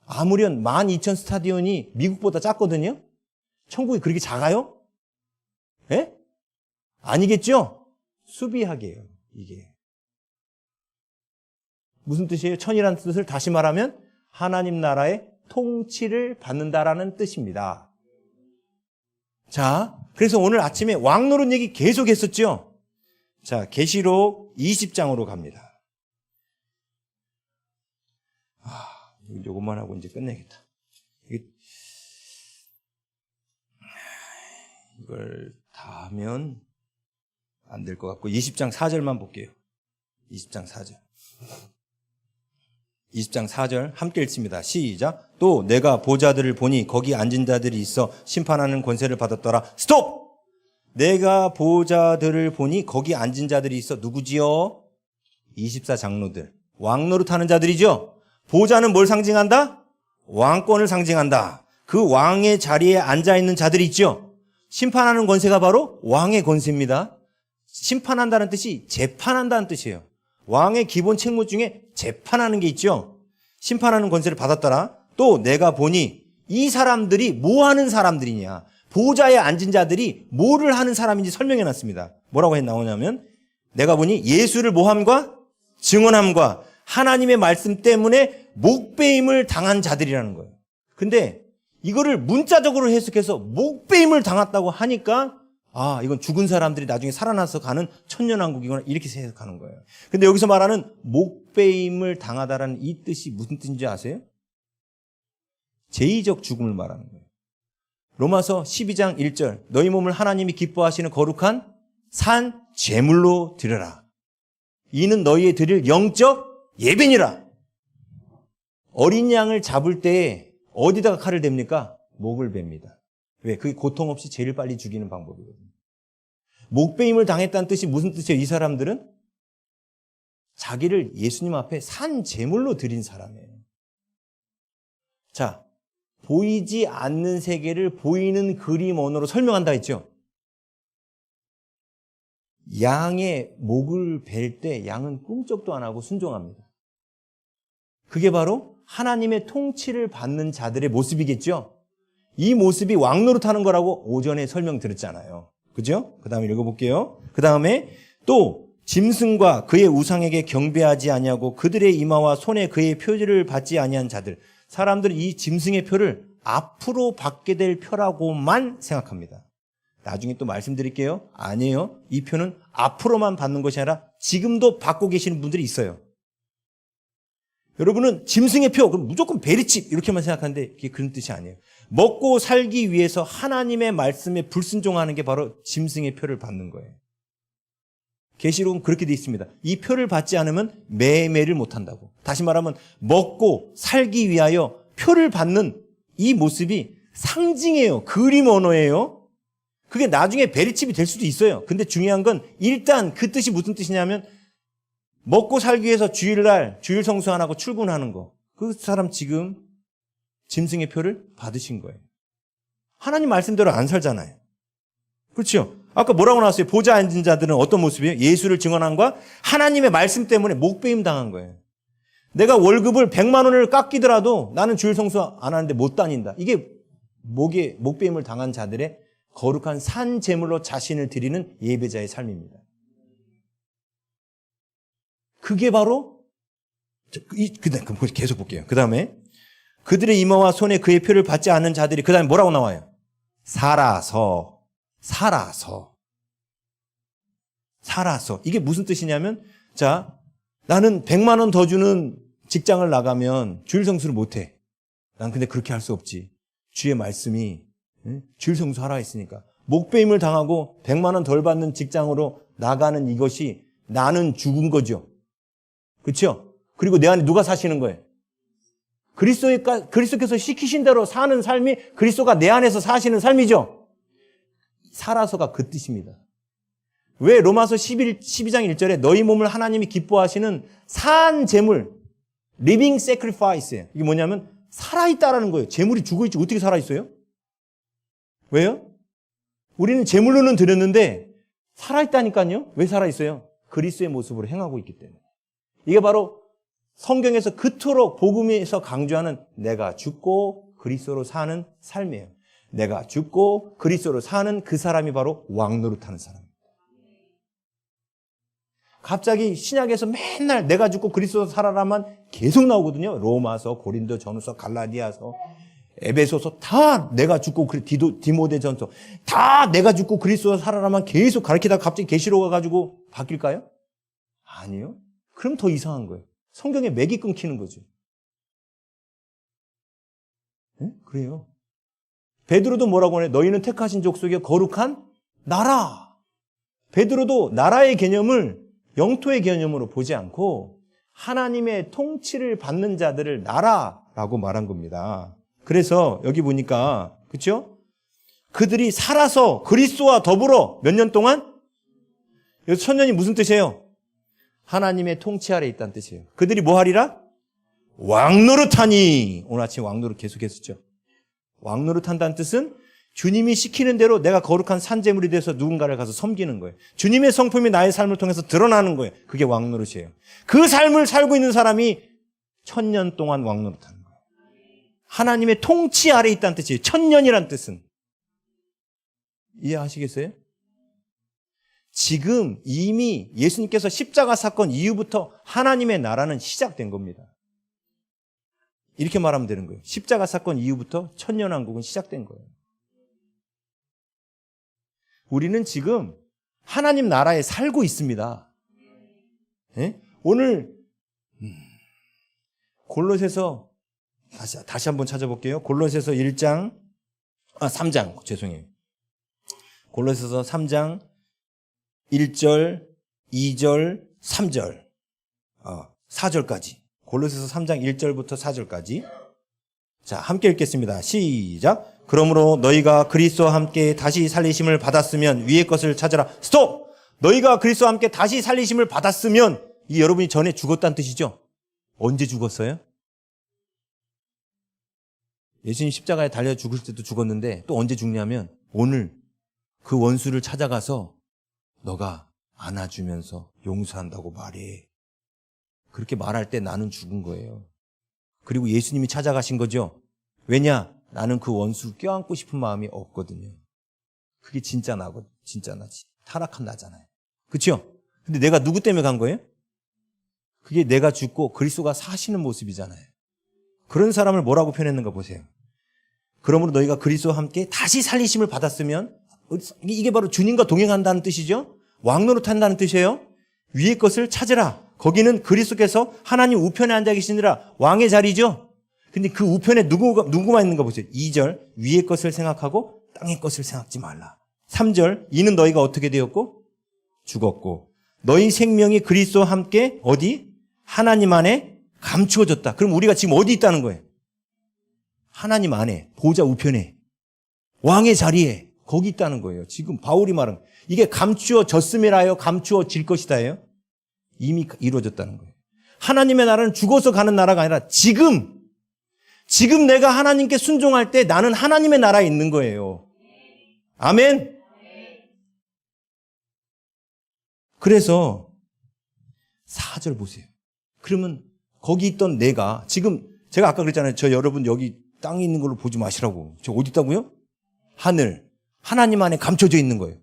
아무렴 12,000 스타디온이 미국보다 작거든요. 천국이 그렇게 작아요? 예? 아니겠죠? 수비학이에요. 이게. 무슨 뜻이에요? 천이라는 뜻을 다시 말하면 하나님 나라의 통치를 받는다라는 뜻입니다. 자, 그래서 오늘 아침에 왕노릇 얘기 계속 했었죠? 자, 계시록 20장으로 갑니다. 요것만 하고 이제 끝내겠다. 이걸 다 하면 안 될 것 같고 20장 4절만 볼게요. 20장 4절. 20장 4절 함께 읽습니다. 시작. 또 내가 보좌들을 보니 거기 앉은 자들이 있어 심판하는 권세를 받았더라. 스톱! 내가 보좌들을 보니 거기 앉은 자들이 있어 누구지요? 24장로들. 왕노릇하는 자들이죠. 보좌는 뭘 상징한다? 왕권을 상징한다. 그 왕의 자리에 앉아있는 자들이 있죠. 심판하는 권세가 바로 왕의 권세입니다. 심판한다는 뜻이 재판한다는 뜻이에요. 왕의 기본 책무 중에 재판하는 게 있죠. 심판하는 권세를 받았더라. 또 내가 보니 이 사람들이 뭐 하는 사람들이냐. 보좌에 앉은 자들이 뭐를 하는 사람인지 설명해 놨습니다. 뭐라고 나오냐면 내가 보니 예수를 모함과 증언함과 하나님의 말씀 때문에 목배임을 당한 자들이라는 거예요. 근데 이거를 문자적으로 해석해서 목배임을 당했다고 하니까 이건 죽은 사람들이 나중에 살아나서 가는 천년왕국이구나 이렇게 해석하는 거예요. 근데 여기서 말하는 목배임을 당하다라는 이 뜻이 무슨 뜻인지 아세요? 제의적 죽음을 말하는 거예요. 로마서 12장 1절 너희 몸을 하나님이 기뻐하시는 거룩한 산 제물로 드려라. 이는 너희의 드릴 영적 예배니라. 어린 양을 잡을 때 어디다가 칼을 댑니까? 목을 뱁니다. 왜? 그게 고통 없이 제일 빨리 죽이는 방법이거든요. 목배임을 당했다는 뜻이 무슨 뜻이에요? 이 사람들은 자기를 예수님 앞에 산 제물로 드린 사람이에요. 자, 보이지 않는 세계를 보이는 그림 언어로 설명한다 했죠? 양의 목을 벨 때 양은 꿈쩍도 안 하고 순종합니다. 그게 바로 하나님의 통치를 받는 자들의 모습이겠죠? 이 모습이 왕노릇하는 거라고 오전에 설명드렸잖아요. 그죠? 그 다음에 읽어볼게요. 그 다음에 또 짐승과 그의 우상에게 경배하지 아니하고 그들의 이마와 손에 그의 표를 받지 아니한 자들. 사람들은 이 짐승의 표를 앞으로 받게 될 표라고만 생각합니다. 나중에 또 말씀드릴게요. 아니에요. 이 표는 앞으로만 받는 것이 아니라 지금도 받고 계시는 분들이 있어요. 여러분은 짐승의 표, 그럼 무조건 베리칩 이렇게만 생각하는데 그게 그런 뜻이 아니에요. 먹고 살기 위해서 하나님의 말씀에 불순종하는 게 바로 짐승의 표를 받는 거예요. 계시록은 그렇게 돼 있습니다. 이 표를 받지 않으면 매매를 못한다고. 다시 말하면 먹고 살기 위하여 표를 받는 이 모습이 상징이에요. 그림 언어예요. 그게 나중에 베리칩이 될 수도 있어요. 근데 중요한 건 일단 그 뜻이 무슨 뜻이냐면 먹고 살기 위해서 주일날 주일 성수 안 하고 출근하는 거. 그 사람 지금 짐승의 표를 받으신 거예요. 하나님 말씀대로 안 살잖아요. 그렇죠? 아까 뭐라고 나왔어요? 보좌 앉은 자들은 어떤 모습이에요? 예수를 증언함과 하나님의 말씀 때문에 목배임 당한 거예요. 내가 월급을 100만 원을 깎이더라도 나는 주일 성수 안 하는데 못 다닌다. 이게 목배임을 당한 자들의 거룩한 산 제물로 자신을 드리는 예배자의 삶입니다. 그게 바로 계속 볼게요. 그 다음에 그들의 이마와 손에 그의 표를 받지 않는 자들이 그 다음에 뭐라고 나와요? 살아서 이게 무슨 뜻이냐면 자 나는 100만 원 더 주는 직장을 나가면 주일 성수를 못해. 난 근데 그렇게 할 수 없지. 주의 말씀이 주일 성수 하라 했으니까 목배임을 당하고 100만 원 덜 받는 직장으로 나가는 이것이 나는 죽은 거죠. 그렇죠? 그리고 내 안에 누가 사시는 거예요? 그리스도께서 시키신 대로 사는 삶이 그리스도가 내 안에서 사시는 삶이죠. 살아서가 그 뜻입니다. 왜 로마서 12장 1절에 너희 몸을 하나님이 기뻐하시는 산 제물, living sacrifice예요. 이게 뭐냐면 살아있다라는 거예요. 재물이 죽어있지 어떻게 살아있어요? 왜요? 우리는 재물로는 드렸는데 살아있다니까요. 왜 살아있어요? 그리스도의 모습으로 행하고 있기 때문에. 이게 바로 성경에서 그토록 복음에서 강조하는 내가 죽고 그리스도로 사는 삶이에요. 내가 죽고 그리스도로 사는 그 사람이 바로 왕노릇하는 사람입니다. 갑자기 신약에서 맨날 내가 죽고 그리스도로 살아라만 계속 나오거든요. 로마서, 고린도 전후서, 갈라디아서, 에베소서 다 내가 죽고 디모데전서 다 내가 죽고 그리스도로 살아라만 계속 가르치다가 갑자기 계시록 와가지고 바뀔까요? 아니요. 그럼 더 이상한 거예요. 성경에 맥이 끊기는 거죠. 네? 그래요. 베드로도 뭐라고 하냐? 너희는 택하신 족속의 거룩한 나라. 베드로도 나라의 개념을 영토의 개념으로 보지 않고 하나님의 통치를 받는 자들을 나라라고 말한 겁니다. 그래서 여기 보니까 그렇죠? 그들이 살아서 그리스도와 더불어 몇 년 동안? 여기서 천년이 무슨 뜻이에요? 하나님의 통치 아래 있다는 뜻이에요. 그들이 뭐 하리라? 왕노릇하니. 오늘 아침 왕노릇 계속했었죠. 왕노릇한다는 뜻은 주님이 시키는 대로 내가 거룩한 산재물이 돼서 누군가를 가서 섬기는 거예요. 주님의 성품이 나의 삶을 통해서 드러나는 거예요. 그게 왕노릇이에요. 그 삶을 살고 있는 사람이 천년 동안 왕노릇하는 거예요. 하나님의 통치 아래 있다는 뜻이에요. 천년이란 뜻은. 이해하시겠어요? 지금 이미 예수님께서 십자가 사건 이후부터 하나님의 나라는 시작된 겁니다. 이렇게 말하면 되는 거예요. 십자가 사건 이후부터 천년왕국은 시작된 거예요. 우리는 지금 하나님 나라에 살고 있습니다. 네? 오늘 골로새서 다시 한번 찾아볼게요. 골로새서 3장 죄송해요. 골로새서 3장 1절, 2절, 3절, 4절까지. 골로새서 3장 1절부터 4절까지. 자, 함께 읽겠습니다. 시작. 그러므로 너희가 그리스도와 함께 다시 살리심을 받았으면 위의 것을 찾아라. 스톱! 너희가 그리스도와 함께 다시 살리심을 받았으면 이 여러분이 전에 죽었다는 뜻이죠? 언제 죽었어요? 예수님 십자가에 달려 죽을 때도 죽었는데 또 언제 죽냐면 오늘 그 원수를 찾아가서 너가 안아주면서 용서한다고 말해. 그렇게 말할 때 나는 죽은 거예요. 그리고 예수님이 찾아가신 거죠. 왜냐? 나는 그 원수를 껴안고 싶은 마음이 없거든요. 그게 진짜 나거든. 진짜 나지. 타락한 나잖아요. 그렇죠? 근데 내가 누구 때문에 간 거예요? 그게 내가 죽고 그리스도가 사시는 모습이잖아요. 그런 사람을 뭐라고 표현했는가 보세요. 그러므로 너희가 그리스도와 함께 다시 살리심을 받았으면 이게 바로 주님과 동행한다는 뜻이죠. 왕노릇한다는 뜻이에요. 위의 것을 찾으라. 거기는 그리스도께서 하나님 우편에 앉아 계시느라 왕의 자리죠. 근데 그 우편에 누구만 있는가 보세요. 2절 위의 것을 생각하고 땅의 것을 생각지 말라. 3절 이는 너희가 어떻게 되었고 죽었고 너희 생명이 그리스도와 함께 어디? 하나님 안에 감추어졌다. 그럼 우리가 지금 어디 있다는 거예요? 하나님 안에 보좌 우편에 왕의 자리에 거기 있다는 거예요. 지금 바울이 말은 이게 감추어졌음이라요 감추어질 것이다예요. 이미 이루어졌다는 거예요. 하나님의 나라는 죽어서 가는 나라가 아니라 지금 내가 하나님께 순종할 때 나는 하나님의 나라에 있는 거예요. 아멘. 그래서 4절 보세요. 그러면 거기 있던 내가 지금 제가 아까 그랬잖아요. 저 여러분 여기 땅에 있는 걸로 보지 마시라고. 저 어디 있다고요? 하늘. 하나님 안에 감춰져 있는 거예요.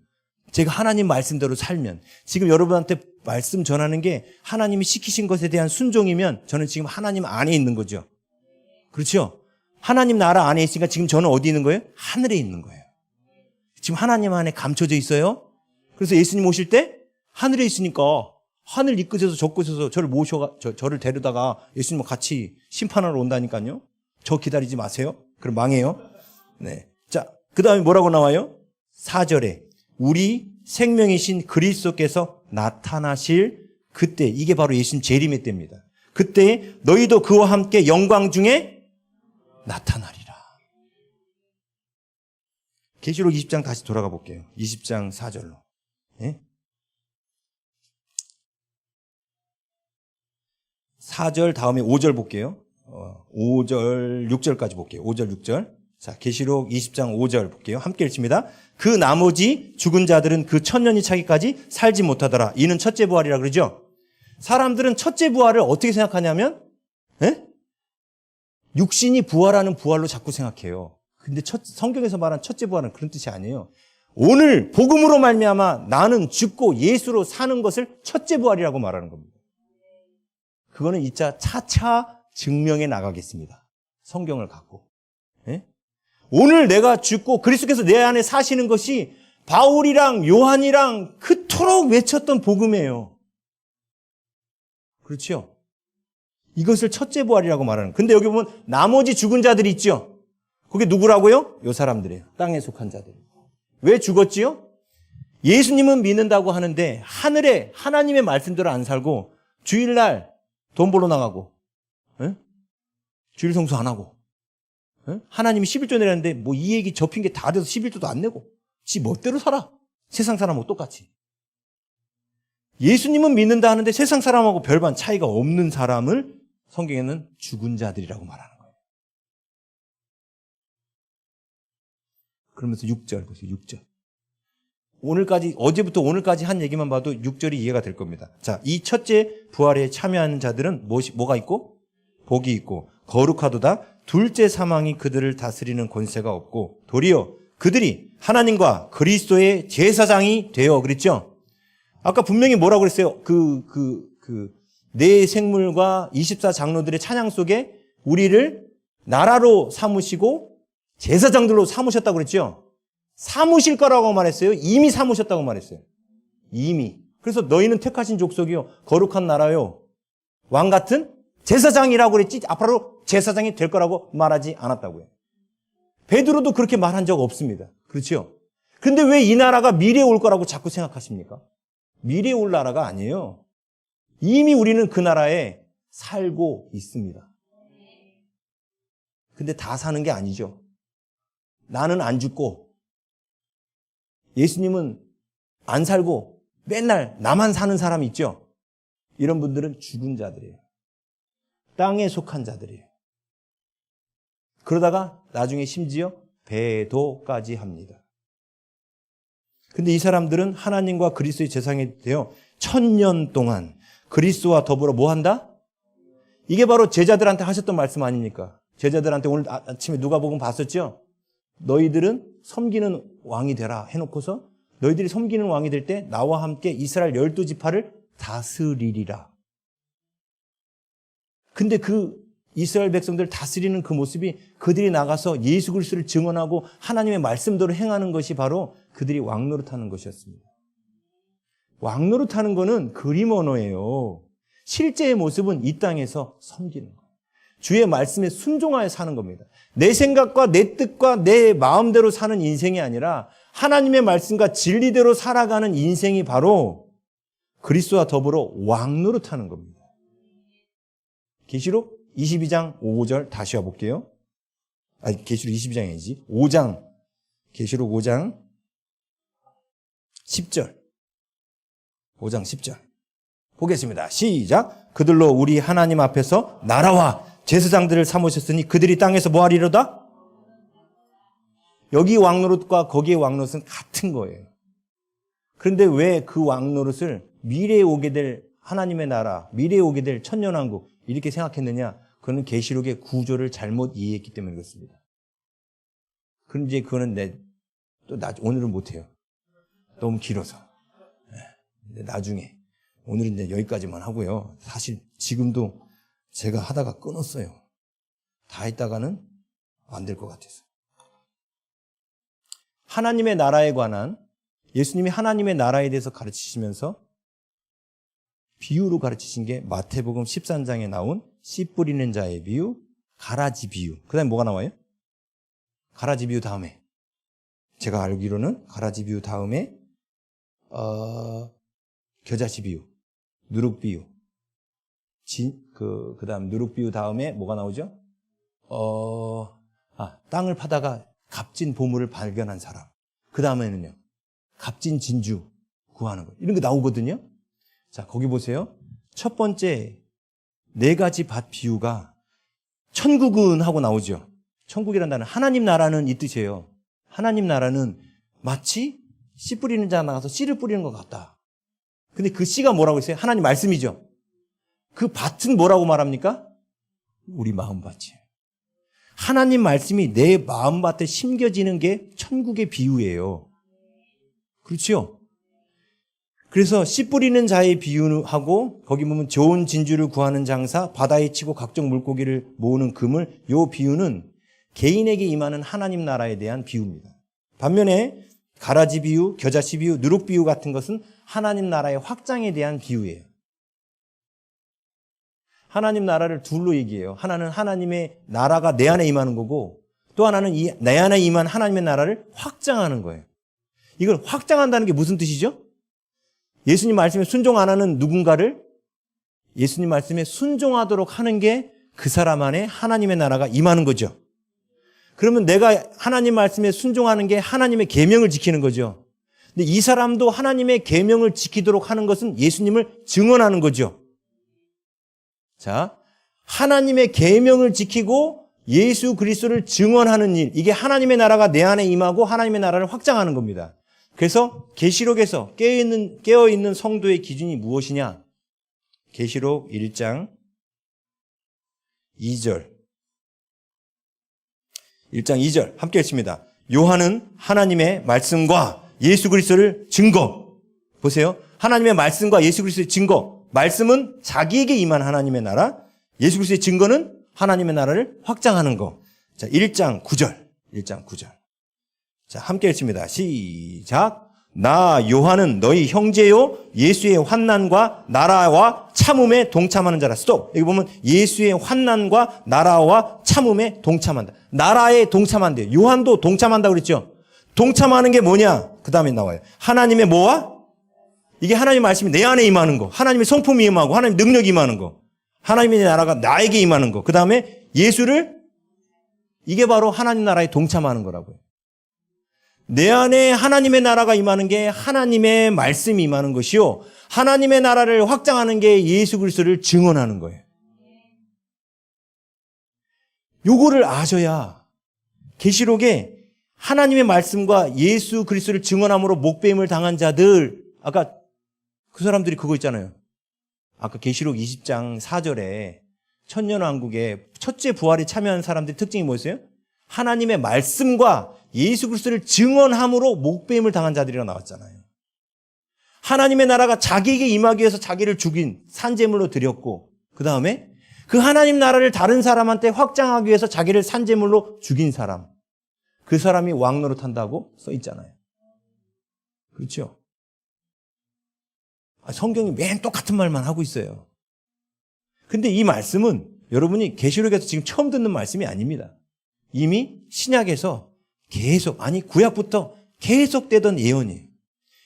제가 하나님 말씀대로 살면 지금 여러분한테 말씀 전하는 게 하나님이 시키신 것에 대한 순종이면 저는 지금 하나님 안에 있는 거죠. 그렇죠? 하나님 나라 안에 있으니까 지금 저는 어디 있는 거예요? 하늘에 있는 거예요. 지금 하나님 안에 감춰져 있어요. 그래서 예수님 오실 때 하늘에 있으니까 하늘 이 끝에서 저 끝에서 저를 데려다가 예수님과 같이 심판하러 온다니까요. 저 기다리지 마세요. 그럼 망해요. 네. 자, 그 다음에 뭐라고 나와요? 4절에 우리 생명이신 그리스도께서 나타나실 그때, 이게 바로 예수님 재림의 때입니다. 그때 너희도 그와 함께 영광 중에 나타나리라. 계시록 20장 다시 돌아가 볼게요. 20장 4절로. 예? 4절 다음에 5절 볼게요. 5절, 6절까지 볼게요. 5절, 6절. 자, 계시록 20장 5절 볼게요. 함께 읽습니다. 그 나머지 죽은 자들은 그 천년이 차기까지 살지 못하더라. 이는 첫째 부활이라 그러죠. 사람들은 첫째 부활을 어떻게 생각하냐면 육신이 부활하는 부활로 자꾸 생각해요. 근데 성경에서 말한 첫째 부활은 그런 뜻이 아니에요. 오늘 복음으로 말미암아 나는 죽고 예수로 사는 것을 첫째 부활이라고 말하는 겁니다. 그거는 이자 차차 증명해 나가겠습니다. 성경을 갖고. 오늘 내가 죽고 그리스도께서 내 안에 사시는 것이 바울이랑 요한이랑 그토록 외쳤던 복음이에요. 그렇죠? 이것을 첫째 부활이라고 말하는. 근데 여기 보면 나머지 죽은 자들이 있죠. 그게 누구라고요? 요 사람들이에요. 땅에 속한 자들. 왜 죽었지요? 예수님은 믿는다고 하는데 하늘에 하나님의 말씀대로 안 살고 주일날 돈 벌러 나가고 주일 성수 안 하고 하나님이 11조 내렸는데 뭐 이 얘기 접힌 게 다 돼서 11조도 안 내고 지 멋대로 살아. 세상 사람하고 똑같이. 예수님은 믿는다 하는데 세상 사람하고 별반 차이가 없는 사람을 성경에는 죽은 자들이라고 말하는 거예요. 그러면서 6절 보세요. 6절. 오늘까지 어제부터 오늘까지 한 얘기만 봐도 6절이 이해가 될 겁니다. 자, 이 첫째 부활에 참여하는 자들은 뭐가 있고? 복이 있고 거룩하도다. 둘째 사망이 그들을 다스리는 권세가 없고 도리어 그들이 하나님과 그리스도의 제사장이 되어 그랬죠? 아까 분명히 뭐라고 그랬어요? 네 생물과 24장로들의 찬양 속에 우리를 나라로 삼으시고 제사장들로 삼으셨다고 그랬죠? 삼으실 거라고 말했어요? 이미 삼으셨다고 말했어요? 이미. 그래서 너희는 택하신 족속이요. 거룩한 나라요. 왕 같은 제사장이라고 그랬지 앞으로 제사장이 될 거라고 말하지 않았다고요. 베드로도 그렇게 말한 적 없습니다. 그렇죠? 근데 왜 이 나라가 미래에 올 거라고 자꾸 생각하십니까? 미래에 올 나라가 아니에요. 이미 우리는 그 나라에 살고 있습니다. 근데 다 사는 게 아니죠. 나는 안 죽고 예수님은 안 살고 맨날 나만 사는 사람이 있죠. 이런 분들은 죽은 자들이에요. 땅에 속한 자들이에요. 그러다가 나중에 심지어 배도까지 합니다. 근데 이 사람들은 하나님과 그리스도의 제사장이 되어 1000년 동안 그리스도와 더불어 뭐 한다? 이게 바로 제자들한테 하셨던 말씀 아닙니까? 제자들한테 오늘 아침에 누가복음 봤었죠? 너희들은 섬기는 왕이 되라 해놓고서 너희들이 섬기는 왕이 될 때 나와 함께 이스라엘 12지파를 다스리리라. 근데 그 이스라엘 백성들을 다스리는 그 모습이 그들이 나가서 예수 그리스도를 증언하고 하나님의 말씀대로 행하는 것이 바로 그들이 왕노릇하는 것이었습니다. 왕노릇하는 거는 그림 언어예요. 실제의 모습은 이 땅에서 섬기는 거예요. 주의 말씀에 순종하여 사는 겁니다. 내 생각과 내 뜻과 내 마음대로 사는 인생이 아니라 하나님의 말씀과 진리대로 살아가는 인생이 바로 그리스도와 더불어 왕노릇하는 겁니다. 계시록 22장 5절 다시 와볼게요. 계시록 22장이지. 5장, 계시록 5장 10절. 5장 10절. 보겠습니다. 시작. 그들로 우리 하나님 앞에서 나라와 제사장들을 삼으셨으니 그들이 땅에서 뭐 하리로다? 여기 왕노릇과 거기의 왕노릇은 같은 거예요. 그런데 왜 그 왕노릇을 미래에 오게 될 하나님의 나라, 미래에 오게 될 천년왕국 이렇게 생각했느냐? 그는 계시록의 구조를 잘못 이해했기 때문에 그렇습니다. 그런데 그거는 오늘은 못해요. 너무 길어서. 나중에. 오늘은 이제 여기까지만 하고요. 사실 지금도 제가 하다가 끊었어요. 다 했다가는 안 될 것 같아서. 하나님의 나라에 관한 예수님이 하나님의 나라에 대해서 가르치시면서 비유로 가르치신 게 마태복음 13장에 나온 씨 뿌리는 자의 비유, 가라지 비유. 그 다음에 뭐가 나와요? 가라지 비유 다음에 제가 알기로는 가라지 비유 다음에 겨자씨 비유, 누룩 비유, 그 다음 누룩 비유 다음에 뭐가 나오죠? 땅을 파다가 값진 보물을 발견한 사람. 그 다음에는요, 값진 진주 구하는 거. 이런 게 나오거든요. 자, 거기 보세요. 첫 번째 4가지 밭 비유가 천국은 하고 나오죠. 천국이라는 단어는 하나님 나라는 이 뜻이에요. 하나님 나라는 마치 씨 뿌리는 자 나가서 씨를 뿌리는 것 같다. 근데 그 씨가 뭐라고 했어요? 하나님 말씀이죠. 그 밭은 뭐라고 말합니까? 우리 마음밭이에요. 하나님 말씀이 내 마음밭에 심겨지는 게 천국의 비유예요. 그렇죠? 그래서 씨 뿌리는 자의 비유하고 거기 보면 좋은 진주를 구하는 장사, 바다에 치고 각종 물고기를 모으는 그물, 요 비유는 개인에게 임하는 하나님 나라에 대한 비유입니다. 반면에 가라지 비유, 겨자씨 비유, 누룩 비유 같은 것은 하나님 나라의 확장에 대한 비유예요. 하나님 나라를 둘로 얘기해요. 하나는 하나님의 나라가 내 안에 임하는 거고 또 하나는 내 안에 임한 하나님의 나라를 확장하는 거예요. 이걸 확장한다는 게 무슨 뜻이죠? 예수님 말씀에 순종 안 하는 누군가를 예수님 말씀에 순종하도록 하는 게 그 사람 안에 하나님의 나라가 임하는 거죠. 그러면 내가 하나님 말씀에 순종하는 게 하나님의 계명을 지키는 거죠. 근데 이 사람도 하나님의 계명을 지키도록 하는 것은 예수님을 증언하는 거죠. 자, 하나님의 계명을 지키고 예수 그리스도를 증언하는 일, 이게 하나님의 나라가 내 안에 임하고 하나님의 나라를 확장하는 겁니다. 그래서 계시록에서 깨어있는 성도의 기준이 무엇이냐? 계시록 1장 2절. 1장 2절 함께 읽습니다. 요한은 하나님의 말씀과 예수 그리스도를 증거. 보세요. 하나님의 말씀과 예수 그리스도의 증거. 말씀은 자기에게 임한 하나님의 나라. 예수 그리스도의 증거는 하나님의 나라를 확장하는 거. 자, 1장 9절. 1장 9절. 자, 함께 읽습니다. 시작. 나 요한은 너희 형제요 예수의 환난과 나라와 참음에 동참하는 자라. 스톱. 여기 보면 예수의 환난과 나라와 참음에 동참한다. 나라에 동참한대요. 요한도 동참한다고 그랬죠. 동참하는 게 뭐냐? 그 다음에 나와요. 하나님의 뭐와? 이게 하나님의 말씀이 내 안에 임하는 거. 하나님의 성품이 임하고 하나님의 능력이 임하는 거. 하나님의 나라가 나에게 임하는 거. 그 다음에 예수를, 이게 바로 하나님 나라에 동참하는 거라고요. 내 안에 하나님의 나라가 임하는 게 하나님의 말씀이 임하는 것이요. 하나님의 나라를 확장하는 게 예수 그리스도를 증언하는 거예요. 요거를 아셔야 계시록에 하나님의 말씀과 예수 그리스도를 증언함으로 목배임을 당한 자들, 아까 그 사람들이 그거 있잖아요. 아까 계시록 20장 4절에 천년왕국의 첫째 부활에 참여한 사람들의 특징이 뭐였어요? 하나님의 말씀과 예수 그리스도를 증언함으로 목배임을 당한 자들이라고 나왔잖아요. 하나님의 나라가 자기에게 임하기 위해서 자기를 죽인 산제물로 드렸고, 그 다음에 그 하나님 나라를 다른 사람한테 확장하기 위해서 자기를 산제물로 죽인 사람, 그 사람이 왕노릇한다고 써 있잖아요. 그렇죠? 성경이 맨 똑같은 말만 하고 있어요. 근데 이 말씀은 여러분이 계시록에서 지금 처음 듣는 말씀이 아닙니다. 이미 신약에서 계속, 아니 구약부터 계속되던 예언이에요.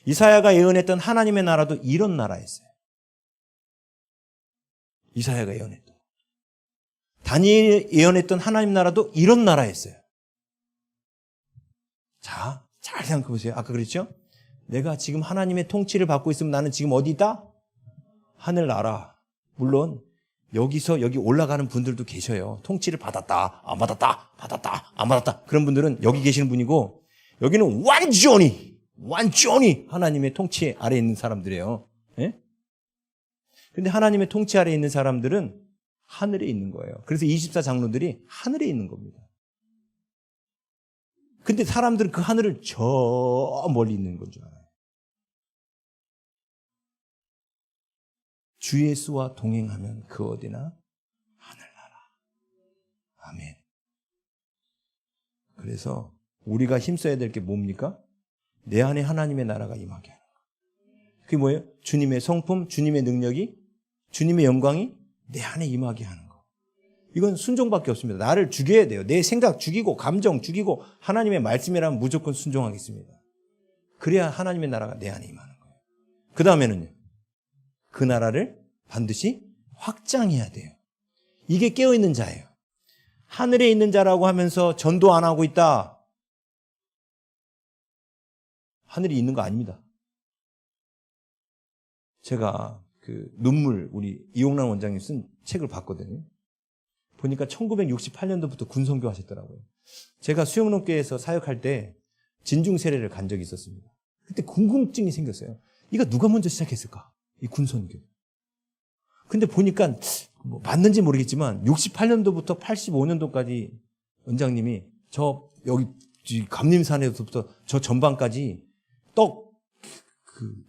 이사야가 예언했던 하나님의 나라도 이런 나라였어요. 이사야가 예언했던. 다니엘이 예언했던 하나님 나라도 이런 나라였어요. 자, 잘 생각해 보세요. 아까 그랬죠? 내가 지금 하나님의 통치를 받고 있으면 나는 지금 어디 있다? 하늘나라. 물론 여기서 여기 올라가는 분들도 계셔요. 통치를 받았다, 안 받았다, 받았다, 안 받았다. 그런 분들은 여기 계시는 분이고, 여기는 완전히 하나님의 통치 아래에 있는 사람들이에요. 예? 근데 하나님의 통치 아래에 있는 사람들은 하늘에 있는 거예요. 그래서 24장로들이 하늘에 있는 겁니다. 근데 사람들은 그 하늘을 저 멀리 있는 건 줄 알아요. 주 예수와 동행하면 그 어디나 하늘나라. 아멘. 그래서 우리가 힘써야 될 게 뭡니까? 내 안에 하나님의 나라가 임하게 하는 거. 그게 뭐예요? 주님의 성품, 주님의 능력이, 주님의 영광이 내 안에 임하게 하는 거. 이건 순종밖에 없습니다. 나를 죽여야 돼요. 내 생각 죽이고 감정 죽이고 하나님의 말씀이라면 무조건 순종하겠습니다. 그래야 하나님의 나라가 내 안에 임하는 거예요. 그 다음에는요. 그 나라를 반드시 확장해야 돼요. 이게 깨어있는 자예요. 하늘에 있는 자라고 하면서 전도 안 하고 있다. 하늘이 있는 거 아닙니다. 제가 그 눈물, 우리 이용란 원장님 쓴 책을 봤거든요. 보니까 1968년도부터 군선교 하셨더라고요. 제가 수영농교에서 사역할 때 진중 세례를 간 적이 있었습니다. 그때 궁금증이 생겼어요. 이거 누가 먼저 시작했을까? 이 군선교. 근데 보니까 뭐 맞는지 모르겠지만 68년도부터 85년도까지 원장님이 저 여기 감림산에서부터 저 전방까지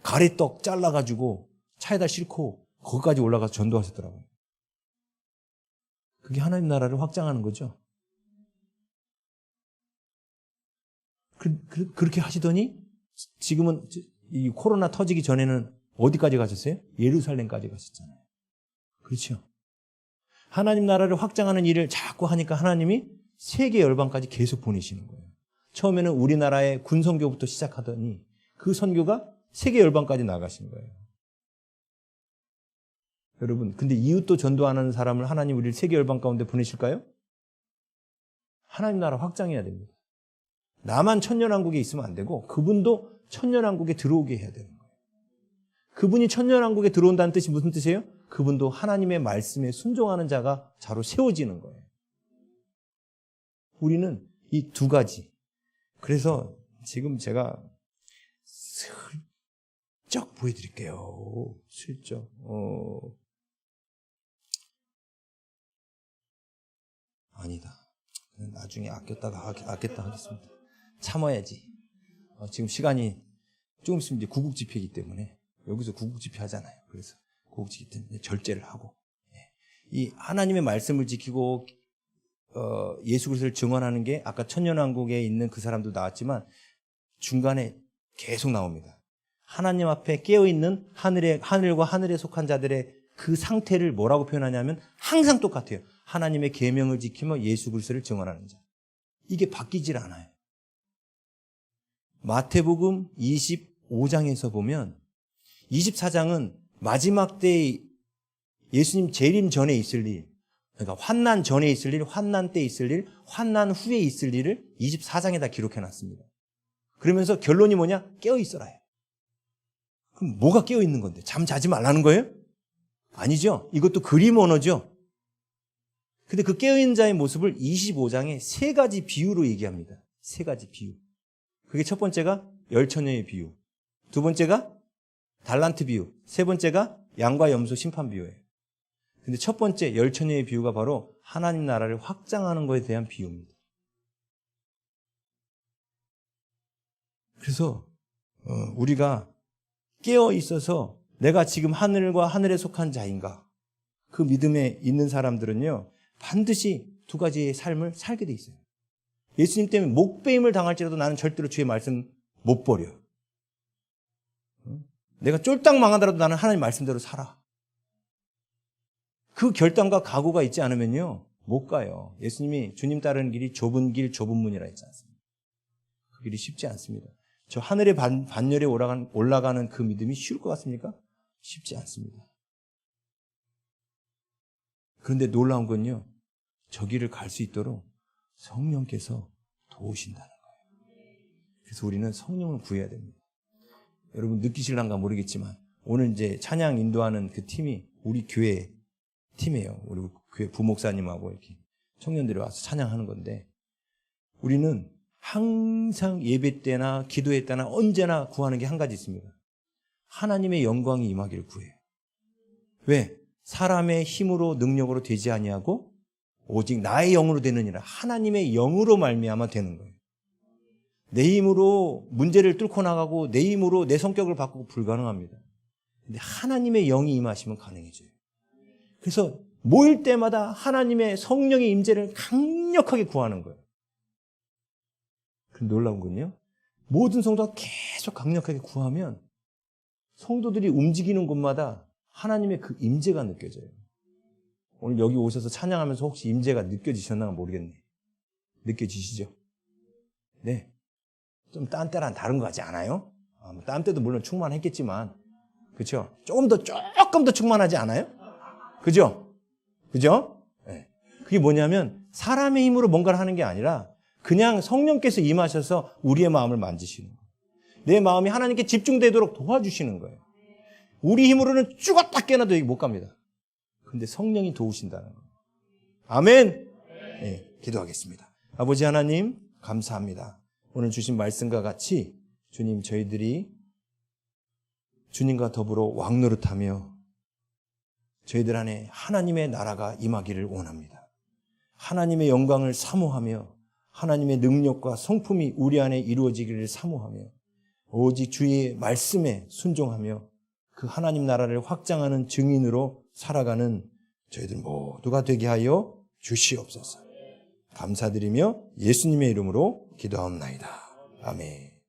가래떡 잘라가지고 차에다 싣고 거기까지 올라가서 전도하셨더라고요. 그게 하나님 나라를 확장하는 거죠. 그렇게 하시더니 지금은 이 코로나 터지기 전에는 어디까지 가셨어요? 예루살렘까지 가셨잖아요. 그렇죠? 하나님 나라를 확장하는 일을 자꾸 하니까 하나님이 세계 열방까지 계속 보내시는 거예요. 처음에는 우리나라의 군선교부터 시작하더니 그 선교가 세계 열방까지 나가신 거예요. 여러분, 근데 이웃도 전도하는 사람을 하나님 우리를 세계 열방 가운데 보내실까요? 하나님 나라 확장해야 됩니다. 나만 천년왕국에 있으면 안 되고 그분도 천년왕국에 들어오게 해야 되는 거예요. 그분이 천년왕국에 들어온다는 뜻이 무슨 뜻이에요? 그분도 하나님의 말씀에 순종하는 자로 세워지는 거예요. 우리는 이 두 가지. 그래서 지금 제가 슬쩍 보여드릴게요. 슬쩍. 아니다. 나중에 아꼈다 하겠습니다. 참아야지. 지금 시간이 조금 있으면 이제 구국집회이기 때문에 여기서 구국집회 하잖아요. 그래서 구국집회 때문에 절제를 하고 이 하나님의 말씀을 지키고 예수 그리스도를 증언하는 게 아까 천년왕국에 있는 그 사람도 나왔지만 중간에 계속 나옵니다. 하나님 앞에 깨어있는 하늘과 하늘에 속한 자들의 그 상태를 뭐라고 표현하냐면 항상 똑같아요. 하나님의 계명을 지키며 예수 그리스도를 증언하는 자. 이게 바뀌질 않아요. 마태복음 25장에서 보면 24장은 마지막 때에 예수님 재림 전에 있을 일, 그러니까 환난 전에 있을 일, 환난 때 있을 일, 환난 후에 있을 일을 24장에다 기록해놨습니다. 그러면서 결론이 뭐냐? 깨어있어라요. 그럼 뭐가 깨어있는 건데? 잠 자지 말라는 거예요? 아니죠. 이것도 그림 언어죠. 근데 그 깨어있는 자의 모습을 25장에 세 가지 비유로 얘기합니다. 세 가지 비유. 그게 첫 번째가 열처녀의 비유, 두 번째가 달란트 비유, 세 번째가 양과 염소 심판 비유예요. 근데 첫 번째 열처녀의 비유가 바로 하나님 나라를 확장하는 것에 대한 비유입니다. 그래서 우리가 깨어 있어서 내가 지금 하늘과 하늘에 속한 자인가? 그 믿음에 있는 사람들은요, 반드시 두 가지의 삶을 살게 돼 있어요. 예수님 때문에 목배임을 당할지라도 나는 절대로 주의 말씀 못 버려요. 내가 쫄딱 망하더라도 나는 하나님 말씀대로 살아. 그 결단과 각오가 있지 않으면요, 못 가요. 예수님이 주님 따르는 길이 좁은 길, 좁은 문이라 했지 않습니까? 그 길이 쉽지 않습니다. 저 하늘의 반열에 올라가는 그 믿음이 쉬울 것 같습니까? 쉽지 않습니다. 그런데 놀라운 건요, 저 길을 갈 수 있도록 성령께서 도우신다는 거예요. 그래서 우리는 성령을 구해야 됩니다. 여러분 느끼실란가 모르겠지만 오늘 이제 찬양 인도하는 그 팀이 우리 교회 팀이에요. 우리 교회 부목사님하고 이렇게 청년들이 와서 찬양하는 건데, 우리는 항상 예배 때나 기도회 때나 언제나 구하는 게 한 가지 있습니다. 하나님의 영광이 임하기를 구해요. 왜? 사람의 힘으로 능력으로 되지 아니하고 오직 나의 영으로 되느니라. 하나님의 영으로 말미암아 되는 거예요. 내 힘으로 문제를 뚫고 나가고 내 힘으로 내 성격을 바꾸고 불가능합니다. 근데 하나님의 영이 임하시면 가능해져요. 그래서 모일 때마다 하나님의 성령의 임재를 강력하게 구하는 거예요. 근데 놀라운 건요, 모든 성도가 계속 강력하게 구하면 성도들이 움직이는 곳마다 하나님의 그 임재가 느껴져요. 오늘 여기 오셔서 찬양하면서 혹시 임재가 느껴지셨나 모르겠네. 느껴지시죠? 네. 좀 딴 때랑 다른 거 같지 않아요? 딴 때도 물론 충만했겠지만, 그렇죠? 조금 더 충만하지 않아요? 그죠? 그죠? 네. 그게 뭐냐면 사람의 힘으로 뭔가를 하는 게 아니라 그냥 성령께서 임하셔서 우리의 마음을 만지시는 거예요. 내 마음이 하나님께 집중되도록 도와주시는 거예요. 우리 힘으로는 죽었다 깨어나도 여기 못 갑니다. 근데 성령이 도우신다는 거예요. 아멘. 네, 기도하겠습니다. 아버지 하나님 감사합니다. 오늘 주신 말씀과 같이 주님 저희들이 주님과 더불어 왕노릇하며 저희들 안에 하나님의 나라가 임하기를 원합니다. 하나님의 영광을 사모하며 하나님의 능력과 성품이 우리 안에 이루어지기를 사모하며 오직 주의 말씀에 순종하며 그 하나님 나라를 확장하는 증인으로 살아가는 저희들 모두가 되게 하여 주시옵소서. 감사드리며 예수님의 이름으로 기도하옵나이다. 아멘.